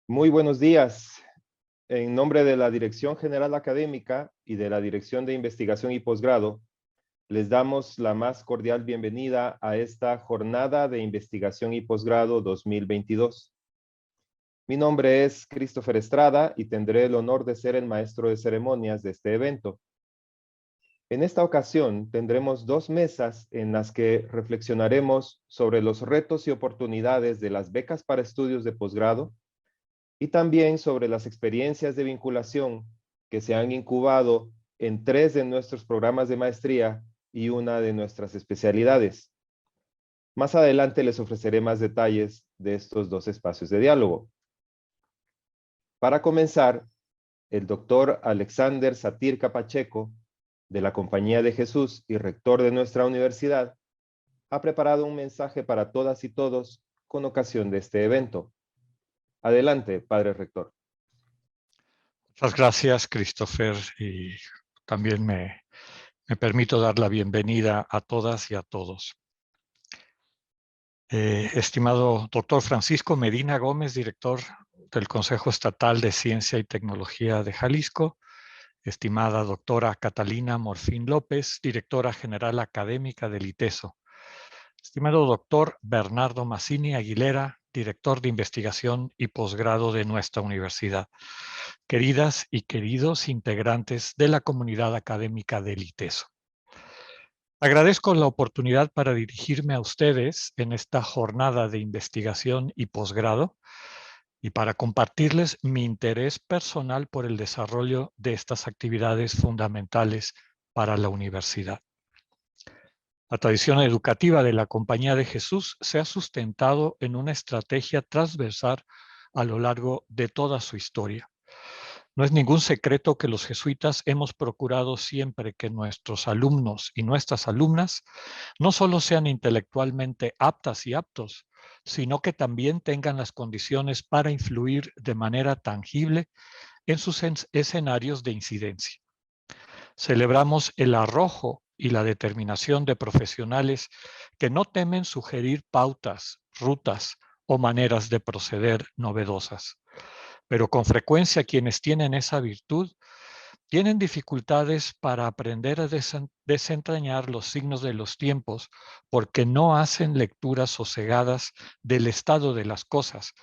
Muy buenos días. En nombre de la Dirección General Académica y de la Dirección de Investigación y Posgrado, les damos la más cordial bienvenida a esta Jornada de Investigación y Posgrado 2022. Mi nombre es Christopher Estrada y tendré el honor de ser el maestro de ceremonias de este evento. En esta ocasión tendremos dos mesas en las que reflexionaremos sobre los retos y oportunidades de las becas para estudios de posgrado y también sobre las experiencias de vinculación que se han incubado en 3 de nuestros programas de maestría y una de nuestras especialidades. Más adelante les ofreceré más detalles de estos dos espacios de diálogo. Para comenzar, el doctor Alexander Satirka Pacheco, de la Compañía de Jesús y rector de nuestra universidad, ha preparado un mensaje para todas y todos con ocasión de este evento. Adelante, padre rector. Muchas gracias, Christopher, y también me permito dar la bienvenida a todas y a todos. Estimado doctor Francisco Medina Gómez, director del Consejo Estatal de Ciencia y Tecnología de Jalisco, estimada doctora Catalina Morfín López, directora general académica del ITESO, estimado doctor Bernardo Mazzini Aguilera, director de investigación y posgrado de nuestra universidad, queridas y queridos integrantes de la comunidad académica del ITESO. Agradezco la oportunidad para dirigirme a ustedes en esta jornada de investigación y posgrado y para compartirles mi interés personal por el desarrollo de estas actividades fundamentales para la universidad. La tradición educativa de la Compañía de Jesús se ha sustentado en una estrategia transversal a lo largo de toda su historia. No es ningún secreto que los jesuitas hemos procurado siempre que nuestros alumnos y nuestras alumnas no solo sean intelectualmente aptas y aptos, sino que también tengan las condiciones para influir de manera tangible en sus escenarios de incidencia. Celebramos el arrojo y la determinación de profesionales que no temen sugerir pautas, rutas o maneras de proceder novedosas. Pero con frecuencia quienes tienen esa virtud tienen dificultades para aprender a desentrañar los signos de los tiempos porque no hacen lecturas sosegadas del estado de las cosas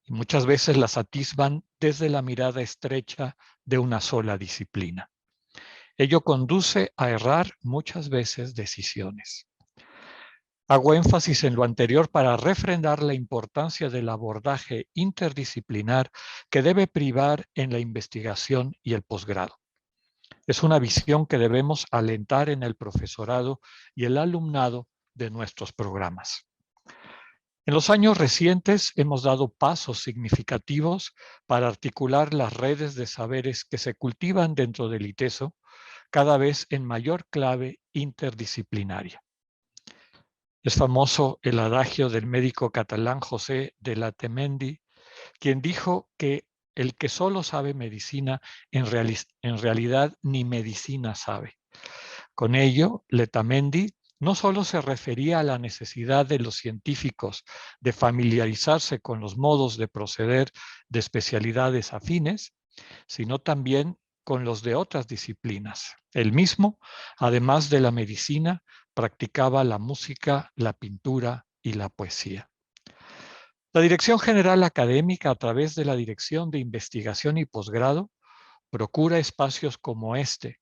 y muchas veces las atisban desde la mirada estrecha de una sola disciplina. Ello conduce a errar muchas veces decisiones. Hago énfasis en lo anterior para refrendar la importancia del abordaje interdisciplinar que debe privar en la investigación y el posgrado. Es una visión que debemos alentar en el profesorado y el alumnado de nuestros programas. En los años recientes hemos dado pasos significativos para articular las redes de saberes que se cultivan dentro del ITESO, cada vez en mayor clave interdisciplinaria. Es famoso el adagio del médico catalán José de Letamendi, quien dijo que el que solo sabe medicina, en realidad ni medicina sabe. Con ello, Letamendi no solo se refería a la necesidad de los científicos de familiarizarse con los modos de proceder de especialidades afines, sino también con los de otras disciplinas. Él mismo, además de la medicina, practicaba la música, la pintura y la poesía. La Dirección General Académica, a través de la Dirección de Investigación y Posgrado, procura espacios como este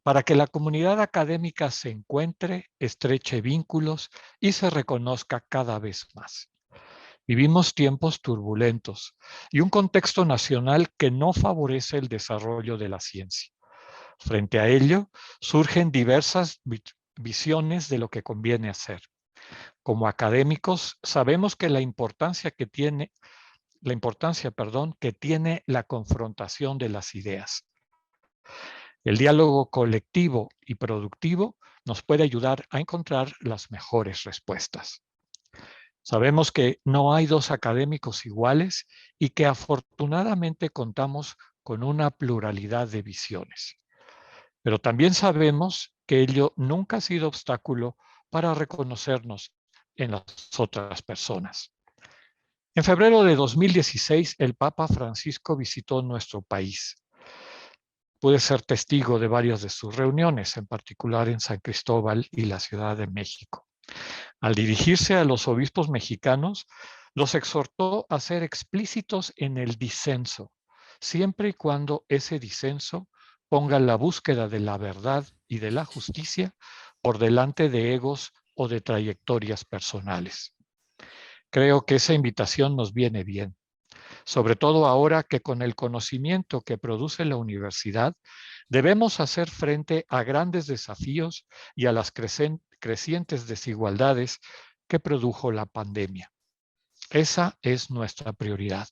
para que la comunidad académica se encuentre, estreche vínculos y se reconozca cada vez más. Vivimos tiempos turbulentos y un contexto nacional que no favorece el desarrollo de la ciencia. Frente a ello, surgen diversas visiones de lo que conviene hacer. Como académicos, sabemos que la importancia que tiene la confrontación de las ideas. El diálogo colectivo y productivo nos puede ayudar a encontrar las mejores respuestas. Sabemos que no hay dos académicos iguales y que afortunadamente contamos con una pluralidad de visiones. Pero también sabemos que ello nunca ha sido obstáculo para reconocernos en las otras personas. En febrero de 2016, el Papa Francisco visitó nuestro país. Pude ser testigo de varias de sus reuniones, en particular en San Cristóbal y la Ciudad de México. Al dirigirse a los obispos mexicanos, los exhortó a ser explícitos en el disenso, siempre y cuando ese disenso ponga la búsqueda de la verdad y de la justicia por delante de egos o de trayectorias personales. Creo que esa invitación nos viene bien, sobre todo ahora que con el conocimiento que produce la universidad debemos hacer frente a grandes desafíos y a las crecientes desigualdades que produjo la pandemia. Esa es nuestra prioridad.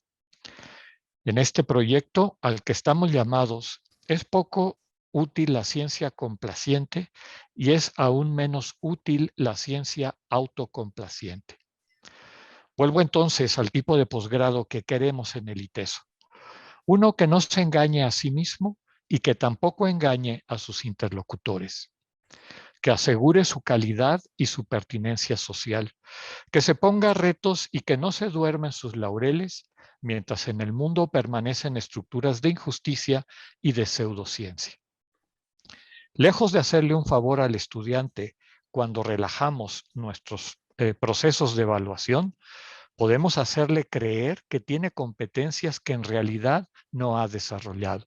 En este proyecto al que estamos llamados, es poco útil la ciencia complaciente y es aún menos útil la ciencia autocomplaciente. Vuelvo entonces al tipo de posgrado que queremos en el ITESO. Uno que no se engañe a sí mismo y que tampoco engañe a sus interlocutores, que asegure su calidad y su pertinencia social, que se ponga retos y que no se duerma en sus laureles mientras en el mundo permanecen estructuras de injusticia y de pseudociencia. Lejos de hacerle un favor al estudiante cuando relajamos nuestros procesos de evaluación, podemos hacerle creer que tiene competencias que en realidad no ha desarrollado.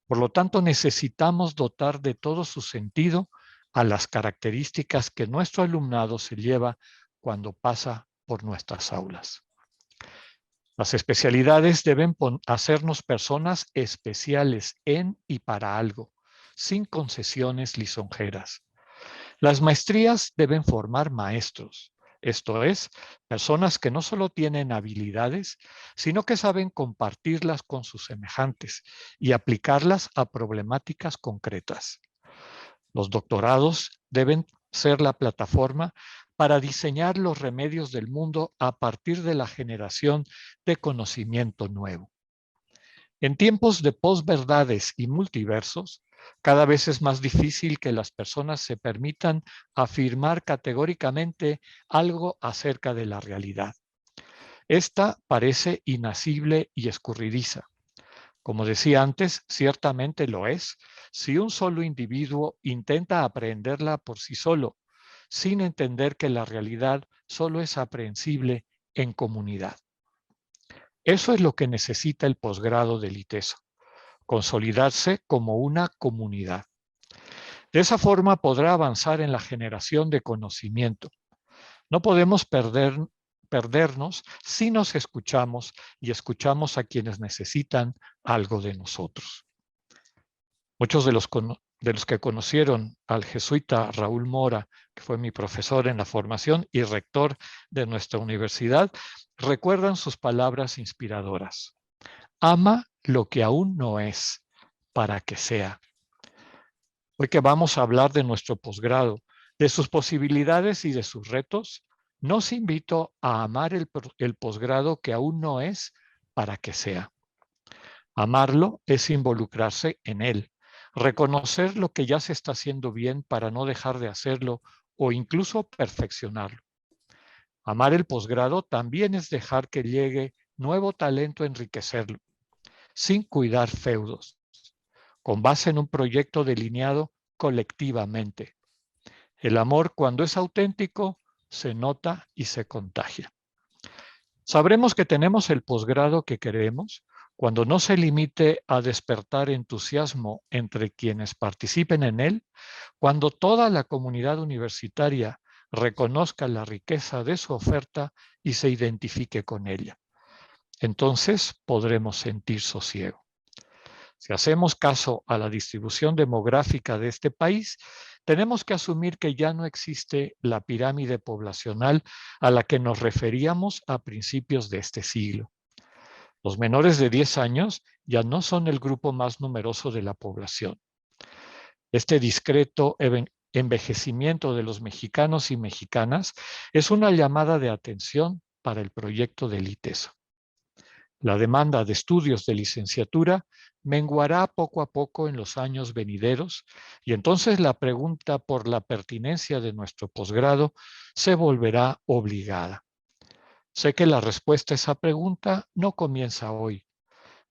Por lo tanto, necesitamos dotar de todo su sentido a las características que nuestro alumnado se lleva cuando pasa por nuestras aulas. Las especialidades deben hacernos personas especiales en y para algo, sin concesiones lisonjeras. Las maestrías deben formar maestros, esto es, personas que no solo tienen habilidades, sino que saben compartirlas con sus semejantes y aplicarlas a problemáticas concretas. Los doctorados deben ser la plataforma para diseñar los remedios del mundo a partir de la generación de conocimiento nuevo. En tiempos de posverdades y multiversos, cada vez es más difícil que las personas se permitan afirmar categóricamente algo acerca de la realidad. Esta parece inasible y escurridiza. Como decía antes, ciertamente lo es si un solo individuo intenta aprehenderla por sí solo, sin entender que la realidad solo es aprehensible en comunidad. Eso es lo que necesita el posgrado del ITESO, consolidarse como una comunidad. De esa forma podrá avanzar en la generación de conocimiento. No podemos perdernos si nos escuchamos y escuchamos a quienes necesitan algo de nosotros. Muchos de los que conocieron al jesuita Raúl Mora, que fue mi profesor en la formación y rector de nuestra universidad, recuerdan sus palabras inspiradoras. Ama lo que aún no es, para que sea. Hoy que vamos a hablar de nuestro posgrado, de sus posibilidades y de sus retos, nos invito a amar el posgrado que aún no es, para que sea. Amarlo es involucrarse en él, reconocer lo que ya se está haciendo bien para no dejar de hacerlo o incluso perfeccionarlo. Amar el posgrado también es dejar que llegue nuevo talento a enriquecerlo, sin cuidar feudos, con base en un proyecto delineado colectivamente. El amor, cuando es auténtico, se nota y se contagia. Sabremos que tenemos el posgrado que queremos cuando no se limite a despertar entusiasmo entre quienes participen en él, cuando toda la comunidad universitaria reconozca la riqueza de su oferta y se identifique con ella. Entonces podremos sentir sosiego. Si hacemos caso a la distribución demográfica de este país, tenemos que asumir que ya no existe la pirámide poblacional a la que nos referíamos a principios de este siglo. Los menores de 10 años ya no son el grupo más numeroso de la población. Este discreto envejecimiento de los mexicanos y mexicanas es una llamada de atención para el proyecto del ITESO. La demanda de estudios de licenciatura menguará poco a poco en los años venideros y entonces la pregunta por la pertinencia de nuestro posgrado se volverá obligada. Sé que la respuesta a esa pregunta no comienza hoy.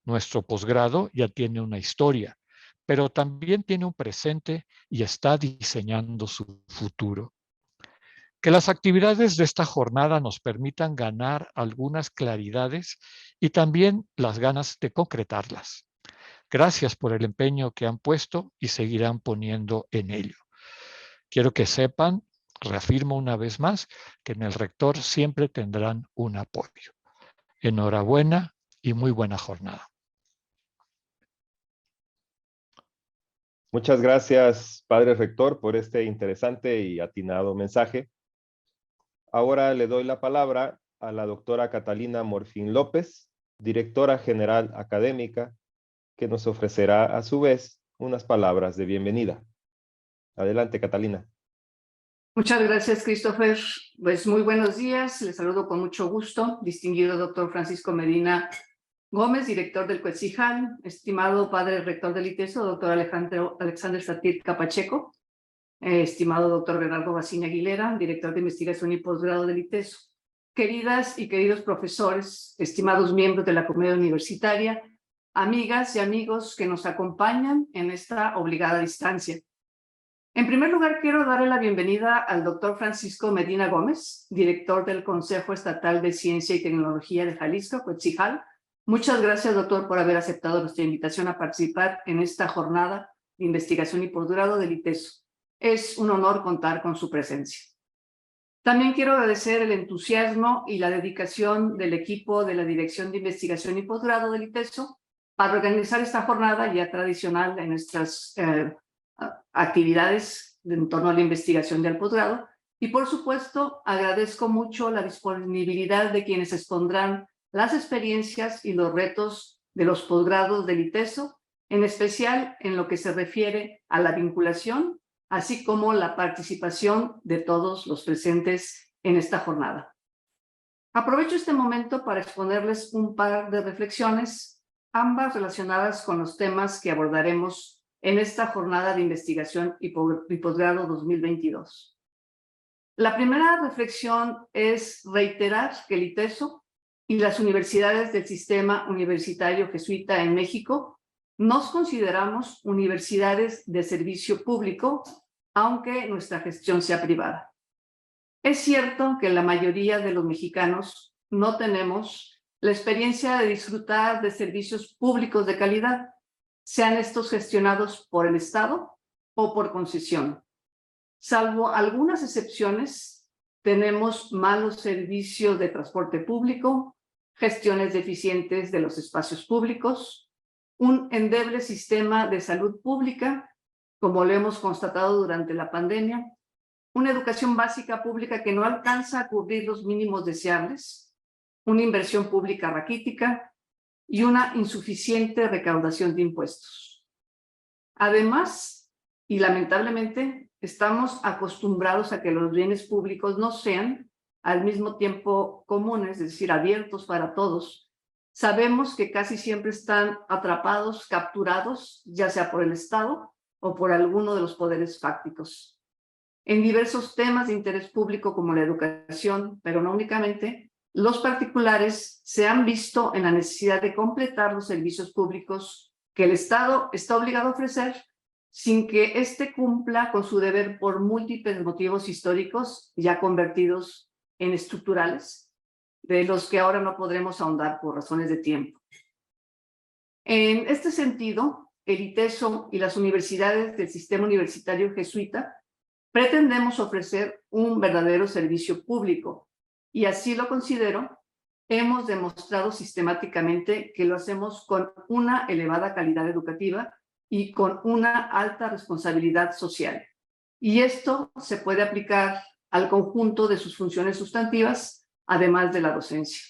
Nuestro posgrado ya tiene una historia, pero también tiene un presente y está diseñando su futuro. Que las actividades de esta jornada nos permitan ganar algunas claridades y también las ganas de concretarlas. Gracias por el empeño que han puesto y seguirán poniendo en ello. Quiero que sepan, reafirmo una vez más, que en el rector siempre tendrán un apoyo. Enhorabuena y muy buena jornada. Muchas gracias, padre rector, por este interesante y atinado mensaje. Ahora le doy la palabra a la doctora Catalina Morfín López, directora general académica, que nos ofrecerá a su vez unas palabras de bienvenida. Adelante, Catalina. Muchas gracias, Christopher. Pues muy buenos días. Les saludo con mucho gusto, distinguido doctor Francisco Medina Gómez, director del COETSIJAL, estimado padre rector del ITESO, doctor Alexander Satir Capacheco, estimado doctor Bernardo Bacín Aguilera, director de investigación y posgrado del ITESO, queridas y queridos profesores, estimados miembros de la comunidad universitaria, amigas y amigos que nos acompañan en esta obligada distancia. En primer lugar, quiero darle la bienvenida al doctor Francisco Medina Gómez, director del Consejo Estatal de Ciencia y Tecnología de Jalisco, COETSIJAL. Muchas gracias, doctor, por haber aceptado nuestra invitación a participar en esta jornada de investigación y posgrado del ITESO. Es un honor contar con su presencia. También quiero agradecer el entusiasmo y la dedicación del equipo de la Dirección de Investigación y Posgrado del ITESO para organizar esta jornada ya tradicional en nuestras actividades en torno a la investigación del posgrado. Y por supuesto, agradezco mucho la disponibilidad de quienes expondrán las experiencias y los retos de los posgrados del ITESO, en especial en lo que se refiere a la vinculación, así como la participación de todos los presentes en esta jornada. Aprovecho este momento para exponerles un par de reflexiones, ambas relacionadas con los temas que abordaremos en esta jornada de investigación y posgrado 2022. La primera reflexión es reiterar que el ITESO y las universidades del sistema universitario jesuita en México nos consideramos universidades de servicio público, aunque nuestra gestión sea privada. Es cierto que la mayoría de los mexicanos no tenemos la experiencia de disfrutar de servicios públicos de calidad, sean estos gestionados por el Estado o por concesión. Salvo algunas excepciones, tenemos malos servicios de transporte público, gestiones deficientes de los espacios públicos, un endeble sistema de salud pública, como lo hemos constatado durante la pandemia, una educación básica pública que no alcanza a cubrir los mínimos deseables, una inversión pública raquítica, y una insuficiente recaudación de impuestos. Además, y lamentablemente, estamos acostumbrados a que los bienes públicos no sean al mismo tiempo comunes, es decir, abiertos para todos. Sabemos que casi siempre están atrapados, capturados, ya sea por el Estado o por alguno de los poderes fácticos. En diversos temas de interés público como la educación, pero no únicamente, los particulares se han visto en la necesidad de completar los servicios públicos que el Estado está obligado a ofrecer sin que éste cumpla con su deber por múltiples motivos históricos ya convertidos en estructurales, de los que ahora no podremos ahondar por razones de tiempo. En este sentido, el ITESO y las universidades del sistema universitario jesuita pretendemos ofrecer un verdadero servicio público, y así lo considero. Hemos demostrado sistemáticamente que lo hacemos con una elevada calidad educativa y con una alta responsabilidad social. Y esto se puede aplicar al conjunto de sus funciones sustantivas, además de la docencia.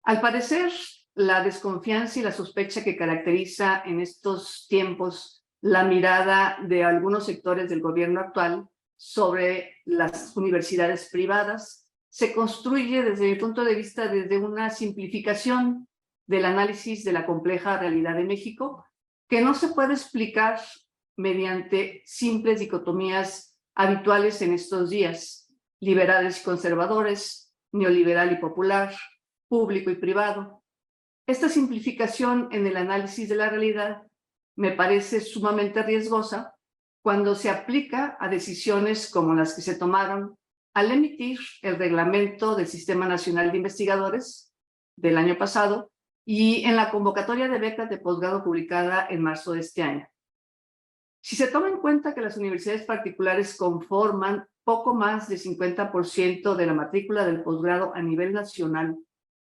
Al parecer, la desconfianza y la sospecha que caracteriza en estos tiempos la mirada de algunos sectores del gobierno actual sobre las universidades privadas se construye desde mi punto de vista desde una simplificación del análisis de la compleja realidad de México que no se puede explicar mediante simples dicotomías habituales en estos días, liberales y conservadores, neoliberal y popular, público y privado. Esta simplificación en el análisis de la realidad me parece sumamente riesgosa cuando se aplica a decisiones como las que se tomaron al emitir el reglamento del Sistema Nacional de Investigadores del año pasado y en la convocatoria de becas de posgrado publicada en marzo de este año. Si se toma en cuenta que las universidades particulares conforman poco más del 50% de la matrícula del posgrado a nivel nacional,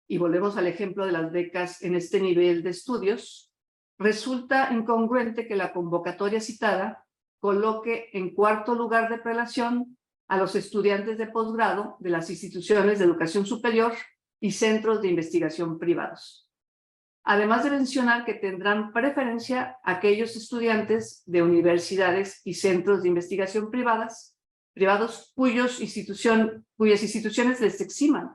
y volvemos al ejemplo de las becas en este nivel de estudios, resulta incongruente que la convocatoria citada coloque en cuarto lugar de prelación a los estudiantes de posgrado de las instituciones de educación superior y centros de investigación privados. Además de mencionar que tendrán preferencia aquellos estudiantes de universidades y centros de investigación privados cuyas instituciones les eximan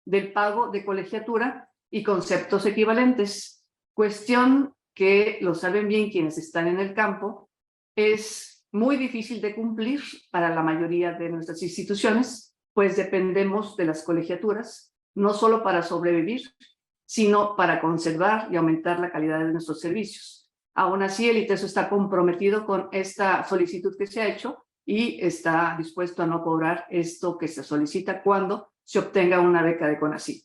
del pago de colegiatura y conceptos equivalentes, cuestión que, lo saben bien quienes están en el campo, es muy difícil de cumplir para la mayoría de nuestras instituciones, pues dependemos de las colegiaturas, no solo para sobrevivir, sino para conservar y aumentar la calidad de nuestros servicios. Aún así, el ITESO está comprometido con esta solicitud que se ha hecho y está dispuesto a no cobrar esto que se solicita cuando se obtenga una beca de CONACYT.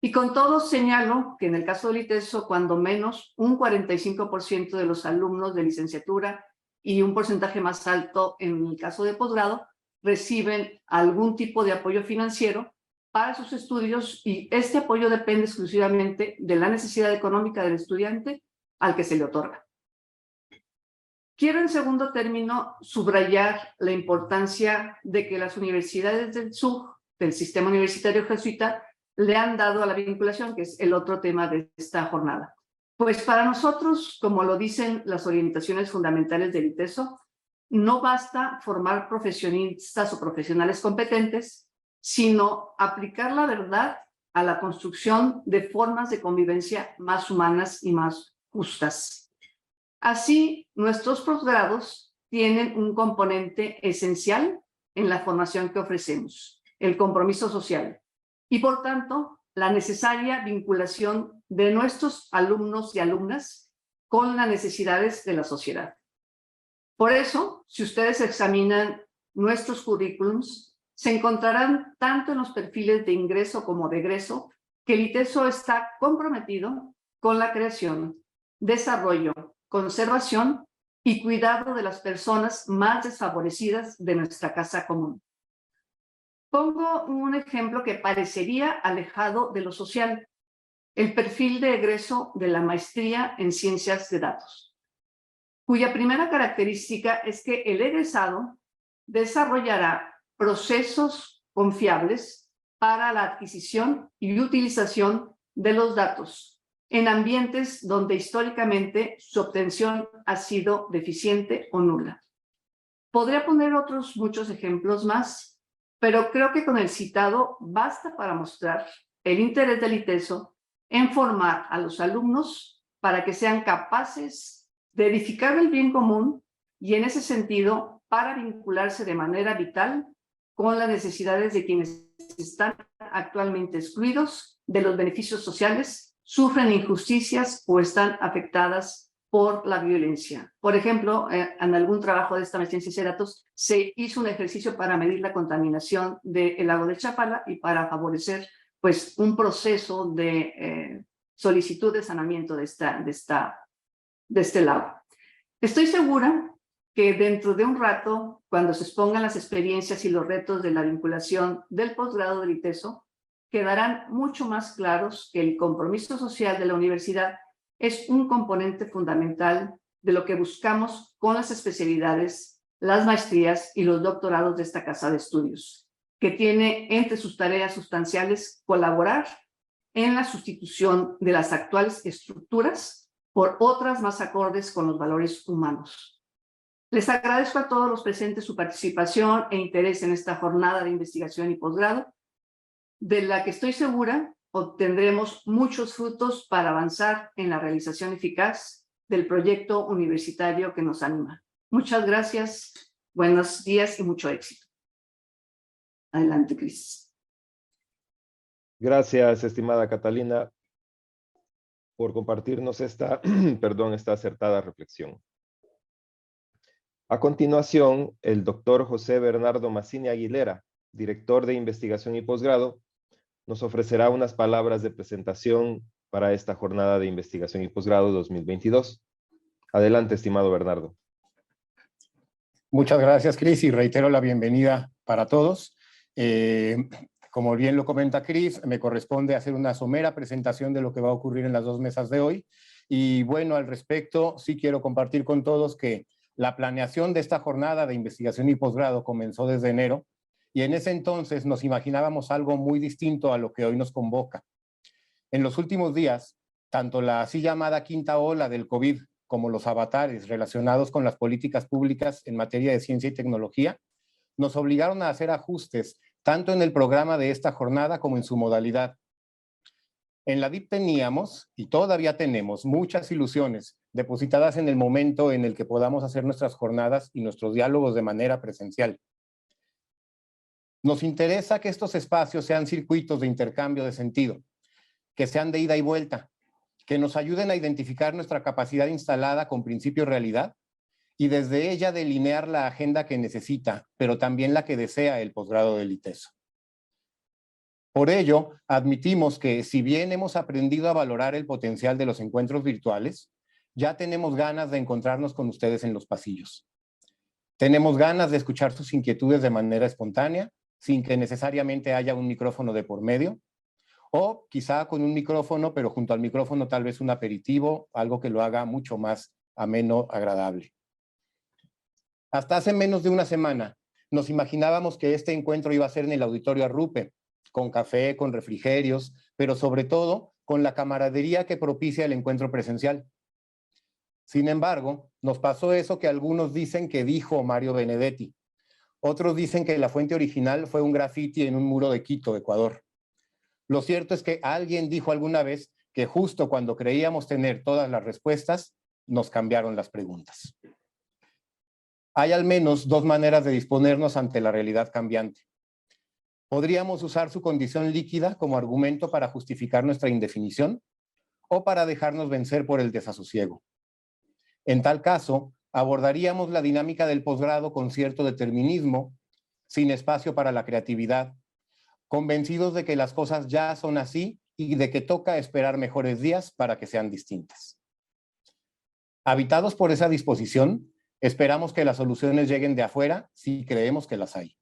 Y con todo señalo que en el caso del ITESO, cuando menos un 45% de los alumnos de licenciatura y un porcentaje más alto en el caso de posgrado reciben algún tipo de apoyo financiero para sus estudios, y este apoyo depende exclusivamente de la necesidad económica del estudiante al que se le otorga. Quiero en segundo término subrayar la importancia de que las universidades del SUG, del Sistema Universitario Jesuita, le han dado a la vinculación, que es el otro tema de esta jornada. Pues para nosotros, como lo dicen las orientaciones fundamentales del ITESO, no basta formar profesionistas o profesionales competentes, sino aplicar la verdad a la construcción de formas de convivencia más humanas y más justas. Así, nuestros posgrados tienen un componente esencial en la formación que ofrecemos, el compromiso social, y por tanto, la necesaria vinculación de nuestros alumnos y alumnas con las necesidades de la sociedad. Por eso, si ustedes examinan nuestros currículums, se encontrarán tanto en los perfiles de ingreso como de egreso que el ITESO está comprometido con la creación, desarrollo, conservación y cuidado de las personas más desfavorecidas de nuestra casa común. Pongo un ejemplo que parecería alejado de lo social: el perfil de egreso de la maestría en ciencias de datos, cuya primera característica es que el egresado desarrollará procesos confiables para la adquisición y utilización de los datos en ambientes donde históricamente su obtención ha sido deficiente o nula. Podría poner otros muchos ejemplos más, pero creo que con el citado basta para mostrar el interés del ITESO en formar a los alumnos para que sean capaces de edificar el bien común y, en ese sentido, para vincularse de manera vital con las necesidades de quienes están actualmente excluidos de los beneficios sociales, sufren injusticias o están afectadas por la violencia. Por ejemplo, en algún trabajo de esta maestría en ciencias de datos se hizo un ejercicio para medir la contaminación del lago de Chapala y para favorecer pues, un proceso de solicitud de saneamiento de este lago. Estoy segura que dentro de un rato, cuando se expongan las experiencias y los retos de la vinculación del posgrado del ITESO, quedarán mucho más claros que el compromiso social de la universidad es un componente fundamental de lo que buscamos con las especialidades, las maestrías y los doctorados de esta casa de estudios, que tiene entre sus tareas sustanciales colaborar en la sustitución de las actuales estructuras por otras más acordes con los valores humanos. Les agradezco a todos los presentes su participación e interés en esta jornada de investigación y posgrado, de la que estoy segura obtendremos muchos frutos para avanzar en la realización eficaz del proyecto universitario que nos anima. Muchas gracias, buenos días y mucho éxito. Adelante, Cris. Gracias, estimada Catalina, por compartirnos esta, esta acertada reflexión. A continuación, el doctor José Bernardo Mazzini Aguilera, director de investigación y posgrado, nos ofrecerá unas palabras de presentación para esta jornada de investigación y posgrado 2022. Adelante, estimado Bernardo. Muchas gracias, Cris, y reitero la bienvenida para todos. Como bien lo comenta Cris, me corresponde hacer una somera presentación de lo que va a ocurrir en las dos mesas de hoy. Y bueno, al respecto, sí quiero compartir con todos que la planeación de esta jornada de investigación y posgrado comenzó desde enero, y en ese entonces nos imaginábamos algo muy distinto a lo que hoy nos convoca. En los últimos días, tanto la así llamada quinta ola del COVID como los avatares relacionados con las políticas públicas en materia de ciencia y tecnología nos obligaron a hacer ajustes tanto en el programa de esta jornada como en su modalidad. En la DIP teníamos, y todavía tenemos, muchas ilusiones depositadas en el momento en el que podamos hacer nuestras jornadas y nuestros diálogos de manera presencial. Nos interesa que estos espacios sean circuitos de intercambio de sentido, que sean de ida y vuelta, que nos ayuden a identificar nuestra capacidad instalada con principio realidad y desde ella delinear la agenda que necesita, pero también la que desea el posgrado del ITESO. Por ello, admitimos que si bien hemos aprendido a valorar el potencial de los encuentros virtuales, ya tenemos ganas de encontrarnos con ustedes en los pasillos. Tenemos ganas de escuchar sus inquietudes de manera espontánea, sin que necesariamente haya un micrófono de por medio, o quizá con un micrófono, pero junto al micrófono tal vez un aperitivo, algo que lo haga mucho más ameno, agradable. Hasta hace menos de una semana nos imaginábamos que este encuentro iba a ser en el Auditorio Arrupe, con café, con refrigerios, pero sobre todo con la camaradería que propicia el encuentro presencial. Sin embargo, nos pasó eso que algunos dicen que dijo Mario Benedetti. Otros dicen que la fuente original fue un grafiti en un muro de Quito, Ecuador. Lo cierto es que alguien dijo alguna vez que justo cuando creíamos tener todas las respuestas, nos cambiaron las preguntas. Hay al menos dos maneras de disponernos ante la realidad cambiante. Podríamos usar su condición líquida como argumento para justificar nuestra indefinición o para dejarnos vencer por el desasosiego. En tal caso, abordaríamos la dinámica del posgrado con cierto determinismo, sin espacio para la creatividad, convencidos de que las cosas ya son así y de que toca esperar mejores días para que sean distintas. Habitados por esa disposición, esperamos que las soluciones lleguen de afuera si creemos que las hay.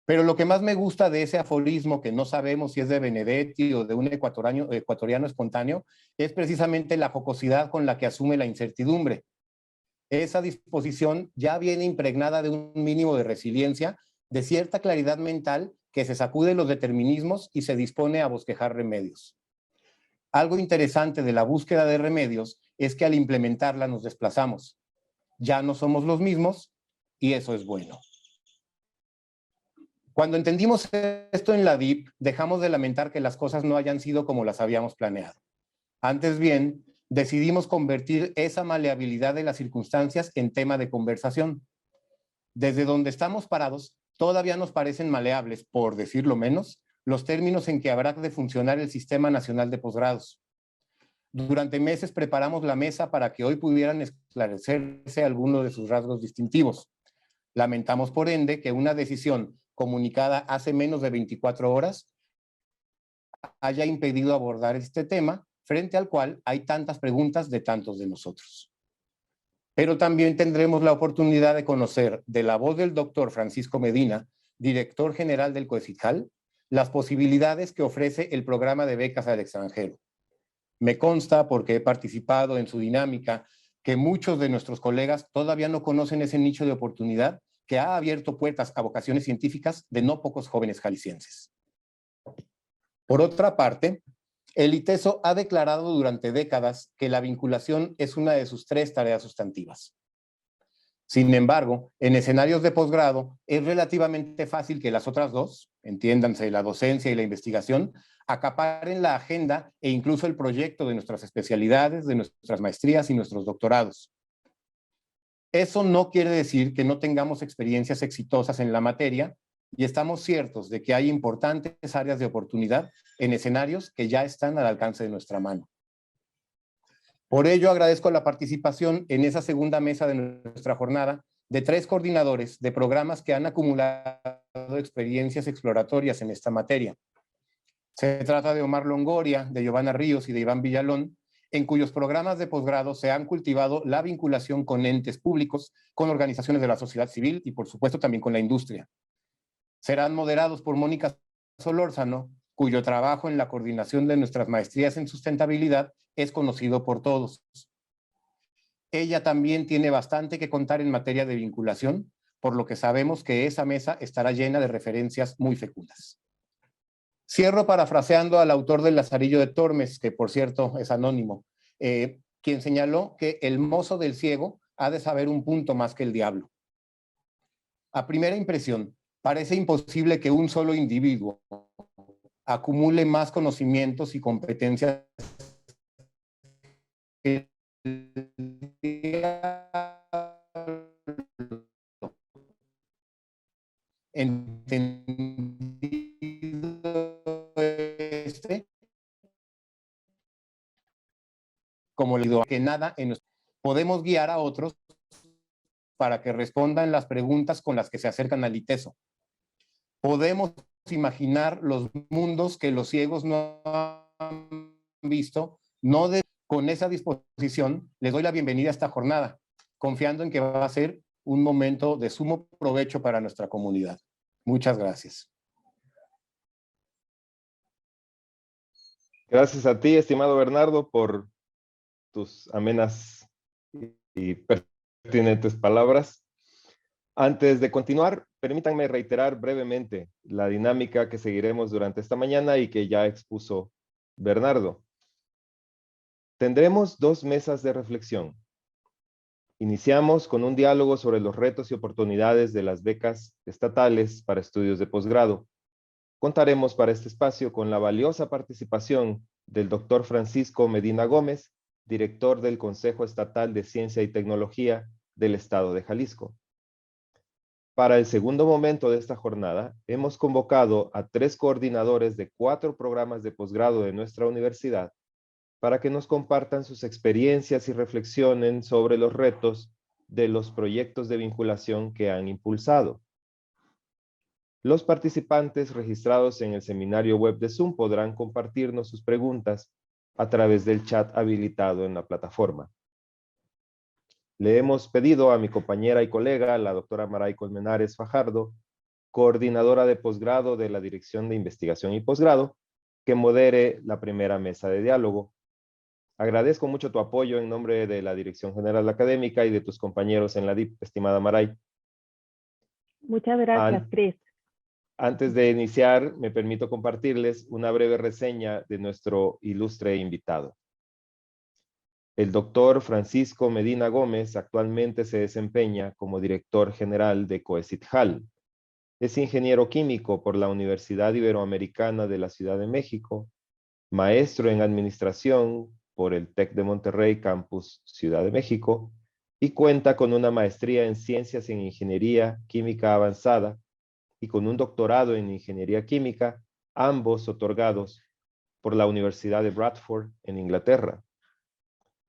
Pero lo que más me gusta de ese aforismo, que no sabemos si es de Benedetti o de un ecuatoriano espontáneo, es precisamente la jocosidad con la que asume la incertidumbre. Esa disposición ya viene impregnada de un mínimo de resiliencia, de cierta claridad mental que se sacude los determinismos y se dispone a bosquejar remedios. Algo interesante de la búsqueda de remedios es que al implementarla nos desplazamos. Ya no somos los mismos y eso es bueno. Cuando entendimos esto en la DIP, dejamos de lamentar que las cosas no hayan sido como las habíamos planeado. Antes bien, decidimos convertir esa maleabilidad de las circunstancias en tema de conversación. Desde donde estamos parados, todavía nos parecen maleables, por decirlo menos, los términos en que habrá de funcionar el Sistema Nacional de Posgrados. Durante meses preparamos la mesa para que hoy pudieran esclarecerse algunos de sus rasgos distintivos. Lamentamos, por ende, que una decisión comunicada hace menos de 24 horas haya impedido abordar este tema, frente al cual hay tantas preguntas de tantos de nosotros. Pero también tendremos la oportunidad de conocer de la voz del doctor Francisco Medina, director general del COEFICAL, las posibilidades que ofrece el programa de becas al extranjero. Me consta, porque he participado en su dinámica, que muchos de nuestros colegas todavía no conocen ese nicho de oportunidad que ha abierto puertas a vocaciones científicas de no pocos jóvenes jaliscienses. Por otra parte, el ITESO ha declarado durante décadas que la vinculación es una de sus 3 tareas sustantivas. Sin embargo, en escenarios de posgrado es relativamente fácil que las otras 2, entiéndanse la docencia y la investigación, acaparen la agenda e incluso el proyecto de nuestras especialidades, de nuestras maestrías y nuestros doctorados. Eso no quiere decir que no tengamos experiencias exitosas en la materia, y estamos ciertos de que hay importantes áreas de oportunidad en escenarios que ya están al alcance de nuestra mano. Por ello, agradezco la participación en esa segunda mesa de nuestra jornada de 3 coordinadores de programas que han acumulado experiencias exploratorias en esta materia. Se trata de Omar Longoria, de Giovanna Ríos y de Iván Villalón, en cuyos programas de posgrado se han cultivado la vinculación con entes públicos, con organizaciones de la sociedad civil y, por supuesto, también con la industria. Serán moderados por Mónica Solórzano, cuyo trabajo en la coordinación de nuestras maestrías en sustentabilidad es conocido por todos. Ella también tiene bastante que contar en materia de vinculación, por lo que sabemos que esa mesa estará llena de referencias muy fecundas. Cierro parafraseando al autor del Lazarillo de Tormes, que por cierto es anónimo, quien señaló que el mozo del ciego ha de saber un punto más que el diablo. A primera impresión, parece imposible que un solo individuo acumule más conocimientos y competencias que el diablo. Entendido como le digo, que nada podemos guiar a otros para que respondan las preguntas con las que se acercan al ITESO. Podemos imaginar los mundos que los ciegos no han visto. Con esa disposición, les doy la bienvenida a esta jornada, confiando en que va a ser un momento de sumo provecho para nuestra comunidad. Muchas gracias. Gracias a ti, estimado Bernardo, por tus amenas y pertinentes palabras. Antes de continuar, permítanme reiterar brevemente la dinámica que seguiremos durante esta mañana y que ya expuso Bernardo. Tendremos 2 mesas de reflexión. Iniciamos con un diálogo sobre los retos y oportunidades de las becas estatales para estudios de posgrado. Contaremos para este espacio con la valiosa participación del Dr. Francisco Medina Gómez, director del Consejo Estatal de Ciencia y Tecnología del Estado de Jalisco. Para el segundo momento de esta jornada, hemos convocado a 3 coordinadores de 4 programas de posgrado de nuestra universidad para que nos compartan sus experiencias y reflexionen sobre los retos de los proyectos de vinculación que han impulsado. Los participantes registrados en el seminario web de Zoom podrán compartirnos sus preguntas a través del chat habilitado en la plataforma. Le hemos pedido a mi compañera y colega, la doctora Maray Colmenares Fajardo, coordinadora de posgrado de la Dirección de Investigación y Posgrado, que modere la primera mesa de diálogo. Agradezco mucho tu apoyo en nombre de la Dirección General Académica y de tus compañeros en la DIP, estimada Maray. Muchas gracias, Cris. Antes de iniciar, me permito compartirles una breve reseña de nuestro ilustre invitado. El doctor Francisco Medina Gómez actualmente se desempeña como director general de COECITJAL. Es ingeniero químico por la Universidad Iberoamericana de la Ciudad de México, maestro en administración por el TEC de Monterrey, Campus Ciudad de México, y cuenta con una maestría en Ciencias en Ingeniería Química Avanzada y con un doctorado en Ingeniería Química, ambos otorgados por la Universidad de Bradford en Inglaterra.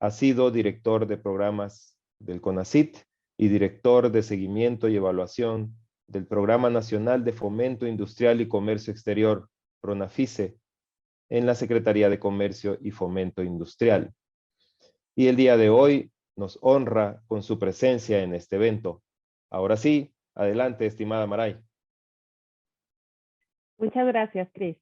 Ha sido director de programas del CONACYT y director de seguimiento y evaluación del Programa Nacional de Fomento Industrial y Comercio Exterior, PRONAFICE, en la Secretaría de Comercio y Fomento Industrial. Y el día de hoy nos honra con su presencia en este evento. Ahora sí, adelante, estimada Maray. Muchas gracias, Cris.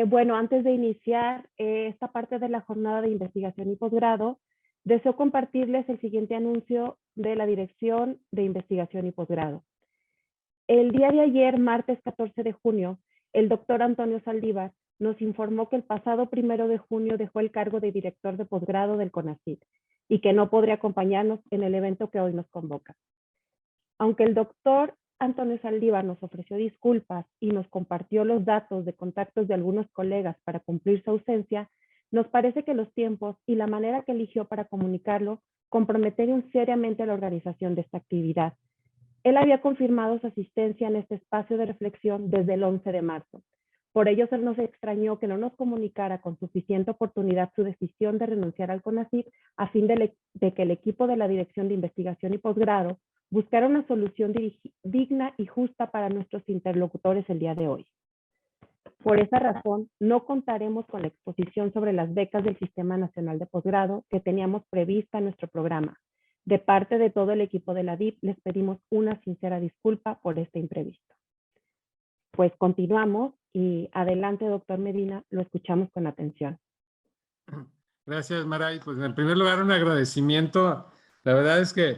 Bueno, antes de iniciar esta parte de la jornada de investigación y posgrado, deseo compartirles el siguiente anuncio de la Dirección de Investigación y Posgrado. El día de ayer, martes 14 de junio, el doctor Antonio Saldívar nos informó que el pasado 1 de junio dejó el cargo de director de posgrado del CONACYT y que no podría acompañarnos en el evento que hoy nos convoca. Aunque el doctor Antonio Saldívar nos ofreció disculpas y nos compartió los datos de contactos de algunos colegas para cumplir su ausencia, nos parece que los tiempos y la manera que eligió para comunicarlo comprometerían seriamente a la organización de esta actividad. Él había confirmado su asistencia en este espacio de reflexión desde el 11 de marzo. Por ello, se nos extrañó que no nos comunicara con suficiente oportunidad su decisión de renunciar al CONACYT a fin de que el equipo de la Dirección de Investigación y Posgrado buscara una solución digna y justa para nuestros interlocutores el día de hoy. Por esa razón, no contaremos con la exposición sobre las becas del Sistema Nacional de Posgrado que teníamos prevista en nuestro programa. De parte de todo el equipo de la DIP, les pedimos una sincera disculpa por este imprevisto. Pues continuamos y adelante, doctor Medina, lo escuchamos con atención. Gracias, Maray. Pues en primer lugar, un agradecimiento. La verdad es que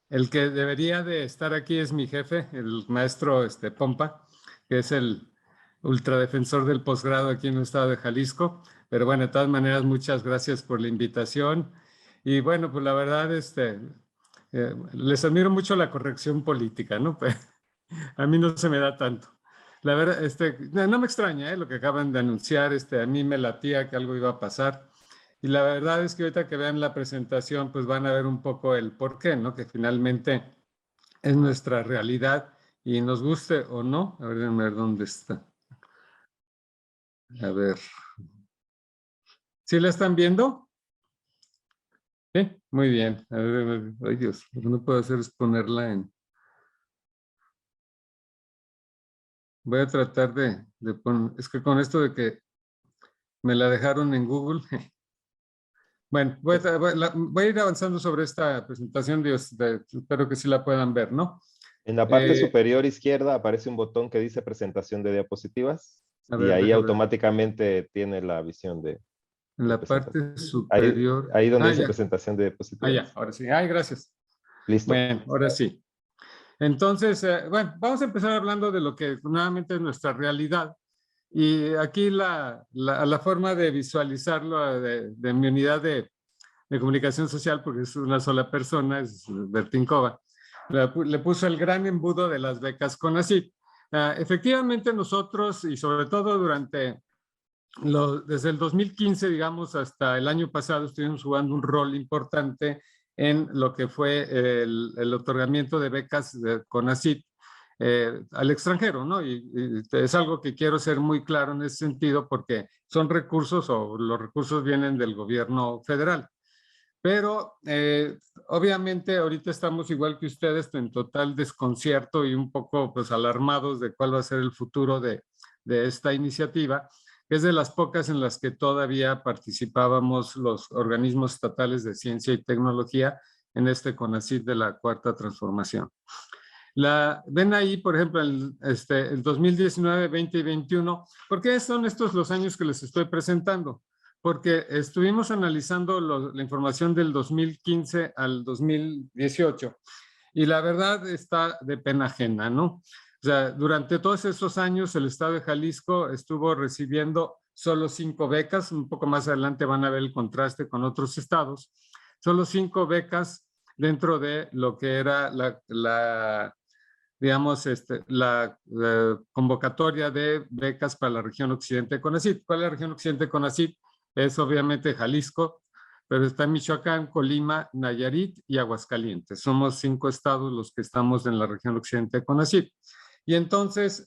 el que debería de estar aquí es mi jefe, el maestro Pompa, que es el ultradefensor del posgrado aquí en el estado de Jalisco. Pero bueno, de todas maneras, muchas gracias por la invitación. Y bueno, pues la verdad, les admiro mucho la corrección política, ¿no? A mí no se me da tanto. La verdad, no me extraña lo que acaban de anunciar, a mí me latía que algo iba a pasar. Y la verdad es que ahorita que vean la presentación, pues van a ver un poco el porqué, ¿no? Que finalmente es nuestra realidad y nos guste o no. A ver, déjenme ver dónde está. A ver. ¿Sí la están viendo? Sí, muy bien. A ver, ay Dios, lo que no puedo hacer es ponerla en... Voy a tratar de poner... Es que con esto de que me la dejaron en Google... Bueno, voy a ir avanzando sobre esta presentación, espero que sí la puedan ver, ¿no? En la parte superior izquierda aparece un botón que dice presentación de diapositivas y ahí automáticamente tiene la visión de... En la parte superior... Ahí donde dice presentación de diapositivas. Ya, ahora sí. Ay, gracias. Listo. Bueno, ahora sí. Entonces, bueno, vamos a empezar hablando de lo que nuevamente es nuestra realidad. Y aquí la forma de visualizarlo de mi unidad de comunicación social, porque es una sola persona, es Bertín Cova, le puso el gran embudo de las becas CONACYT. Efectivamente nosotros, y sobre todo desde el 2015, digamos, hasta el año pasado, estuvimos jugando un rol importante en lo que fue el otorgamiento de becas de CONACYT al extranjero, ¿no? Y es algo que quiero ser muy claro en ese sentido porque son recursos o los recursos vienen del gobierno federal. Pero obviamente ahorita estamos igual que ustedes en total desconcierto y un poco pues alarmados de cuál va a ser el futuro de esta iniciativa, que es de las pocas en las que todavía participábamos los organismos estatales de ciencia y tecnología en este CONACYT de la Cuarta Transformación. Ven ahí, por ejemplo, el 2019, 20 y 21. ¿Por qué son estos los años que les estoy presentando? Porque estuvimos analizando la información del 2015 al 2018 y la verdad está de pena ajena, ¿no? O sea, durante todos esos años el estado de Jalisco estuvo recibiendo solo 5 becas, un poco más adelante van a ver el contraste con otros estados, solo 5 becas dentro de lo que era digamos, la convocatoria de becas para la región occidente de CONACYT. ¿Cuál es la región occidente de CONACYT? Es obviamente Jalisco, pero está Michoacán, Colima, Nayarit y Aguascalientes. Somos 5 estados los que estamos en la región occidente de CONACYT. Y entonces,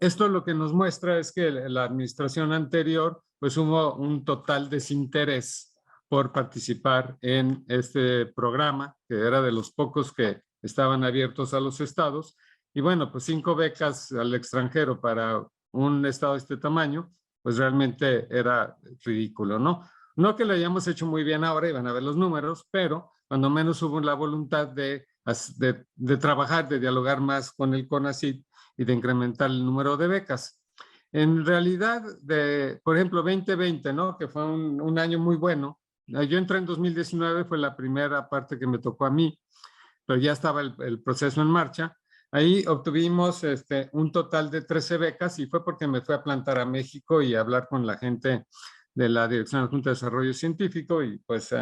esto lo que nos muestra es que la administración anterior, pues hubo un total desinterés por participar en este programa, que era de los pocos que estaban abiertos a los estados. Y bueno, pues 5 becas al extranjero para un estado de este tamaño, pues realmente era ridículo, ¿no? No que lo hayamos hecho muy bien ahora, y van a ver los números, pero cuando menos hubo la voluntad de trabajar, de dialogar más con el CONACYT y de incrementar el número de becas. En realidad, por ejemplo, 2020, ¿no? Que fue un año muy bueno. Yo entré en 2019, fue la primera parte que me tocó a mí, pero ya estaba el proceso en marcha. Ahí obtuvimos un total de 13 becas y fue porque me fui a plantar a México y a hablar con la gente de la Dirección Adjunta de Desarrollo Científico y pues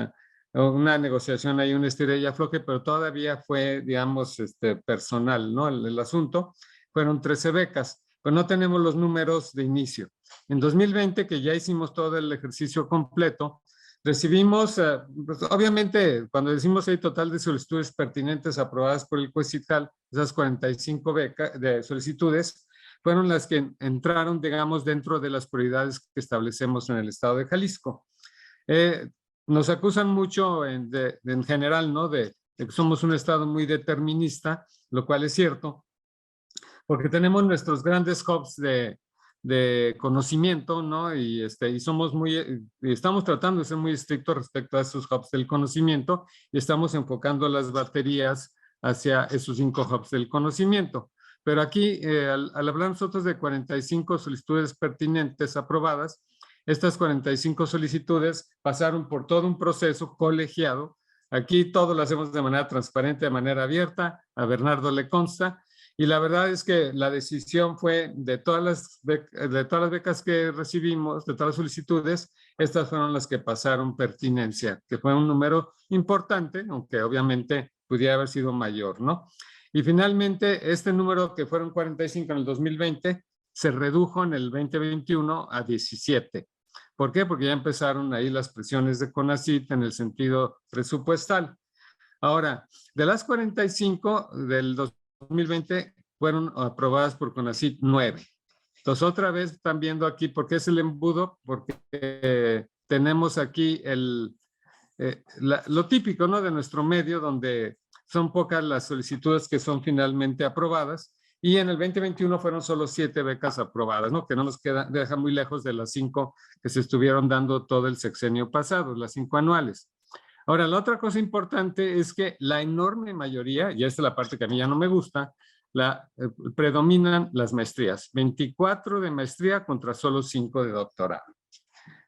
una negociación ahí, un estira y afloje, pero todavía fue, digamos, personal, ¿no? El asunto. Fueron 13 becas, pero no tenemos los números de inicio. En 2020, que ya hicimos todo el ejercicio completo, Recibimos, pues, obviamente, cuando decimos el total de solicitudes pertinentes aprobadas por el COECITJAL, esas 45 de solicitudes fueron las que entraron, digamos, dentro de las prioridades que establecemos en el estado de Jalisco. Nos acusan mucho en general, ¿no? De que somos un estado muy determinista, lo cual es cierto, porque tenemos nuestros grandes hubs de conocimiento, ¿no? Y somos estamos tratando de ser muy estrictos respecto a esos hubs del conocimiento y estamos enfocando las baterías hacia esos 5 hubs del conocimiento. Pero aquí, al hablar nosotros de 45 solicitudes pertinentes aprobadas, estas 45 solicitudes pasaron por todo un proceso colegiado. Aquí todo lo hacemos de manera transparente, de manera abierta. A Bernardo le consta. Y la verdad es que la decisión fue de todas las becas que recibimos, de todas las solicitudes, estas fueron las que pasaron pertinencia, que fue un número importante, aunque obviamente pudiera haber sido mayor, ¿no? Y finalmente, este número que fueron 45 en el 2020, se redujo en el 2021 a 17. ¿Por qué? Porque ya empezaron ahí las presiones de CONACYT en el sentido presupuestal. Ahora, de las 45 del 2020 fueron aprobadas por CONACYT 9. Entonces, otra vez están viendo aquí por qué es el embudo, porque tenemos aquí lo típico, ¿no? De nuestro medio, donde son pocas las solicitudes que son finalmente aprobadas, y en el 2021 fueron solo 7 becas aprobadas, ¿no? Que no nos deja muy lejos de las 5 que se estuvieron dando todo el sexenio pasado, las 5 anuales. Ahora, la otra cosa importante es que la enorme mayoría, y esta es la parte que a mí ya no me gusta, predominan las maestrías. 24 de maestría contra solo 5 de doctorado.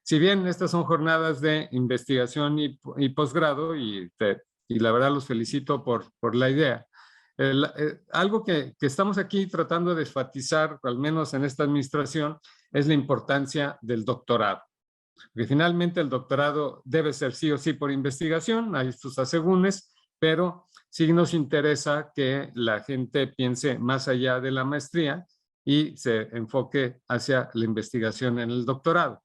Si bien estas son jornadas de investigación y posgrado, y la verdad los felicito por la idea, algo que estamos aquí tratando de enfatizar, al menos en esta administración, es la importancia del doctorado. Porque finalmente el doctorado debe ser sí o sí por investigación, hay sus asegúnes, pero sí nos interesa que la gente piense más allá de la maestría y se enfoque hacia la investigación en el doctorado.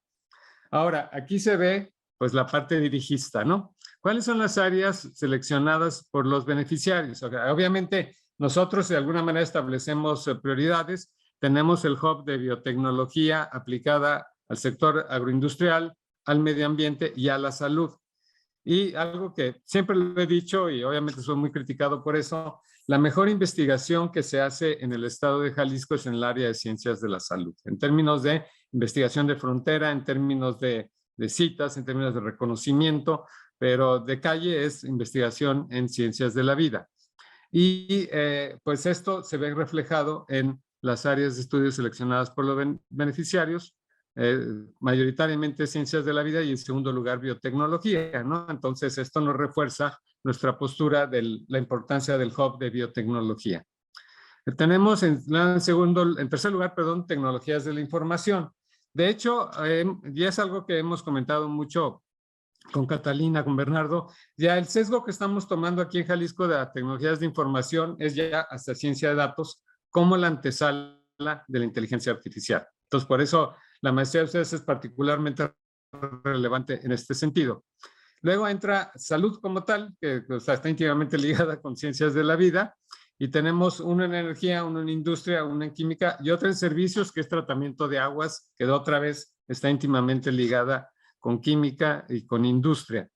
Ahora, aquí se ve pues la parte dirigista, ¿no? ¿Cuáles son las áreas seleccionadas por los beneficiarios? Obviamente, nosotros de alguna manera establecemos prioridades. Tenemos el hub de biotecnología aplicada al sector agroindustrial, al medio ambiente y a la salud. Y algo que siempre lo he dicho y obviamente soy muy criticado por eso, la mejor investigación que se hace en el estado de Jalisco es en el área de ciencias de la salud, en términos de investigación de frontera, en términos de citas, en términos de reconocimiento, pero de calle es investigación en ciencias de la vida. Y pues esto se ve reflejado en las áreas de estudios seleccionadas por los beneficiarios, mayoritariamente ciencias de la vida y en segundo lugar biotecnología, ¿no? Entonces esto nos refuerza nuestra postura de la importancia del hub de biotecnología. Tenemos en tercer lugar, tecnologías de la información. De hecho, ya es algo que hemos comentado mucho con Catalina, con Bernardo, ya el sesgo que estamos tomando aquí en Jalisco de las tecnologías de información es ya hasta ciencia de datos como la antesala de la inteligencia artificial. Entonces, por eso la maestría de ustedes es particularmente relevante en este sentido. Luego entra salud como tal, que está íntimamente ligada con ciencias de la vida, y tenemos uno en energía, uno en industria, uno en química y otro en servicios, que es tratamiento de aguas, que de otra vez está íntimamente ligada con química y con industria.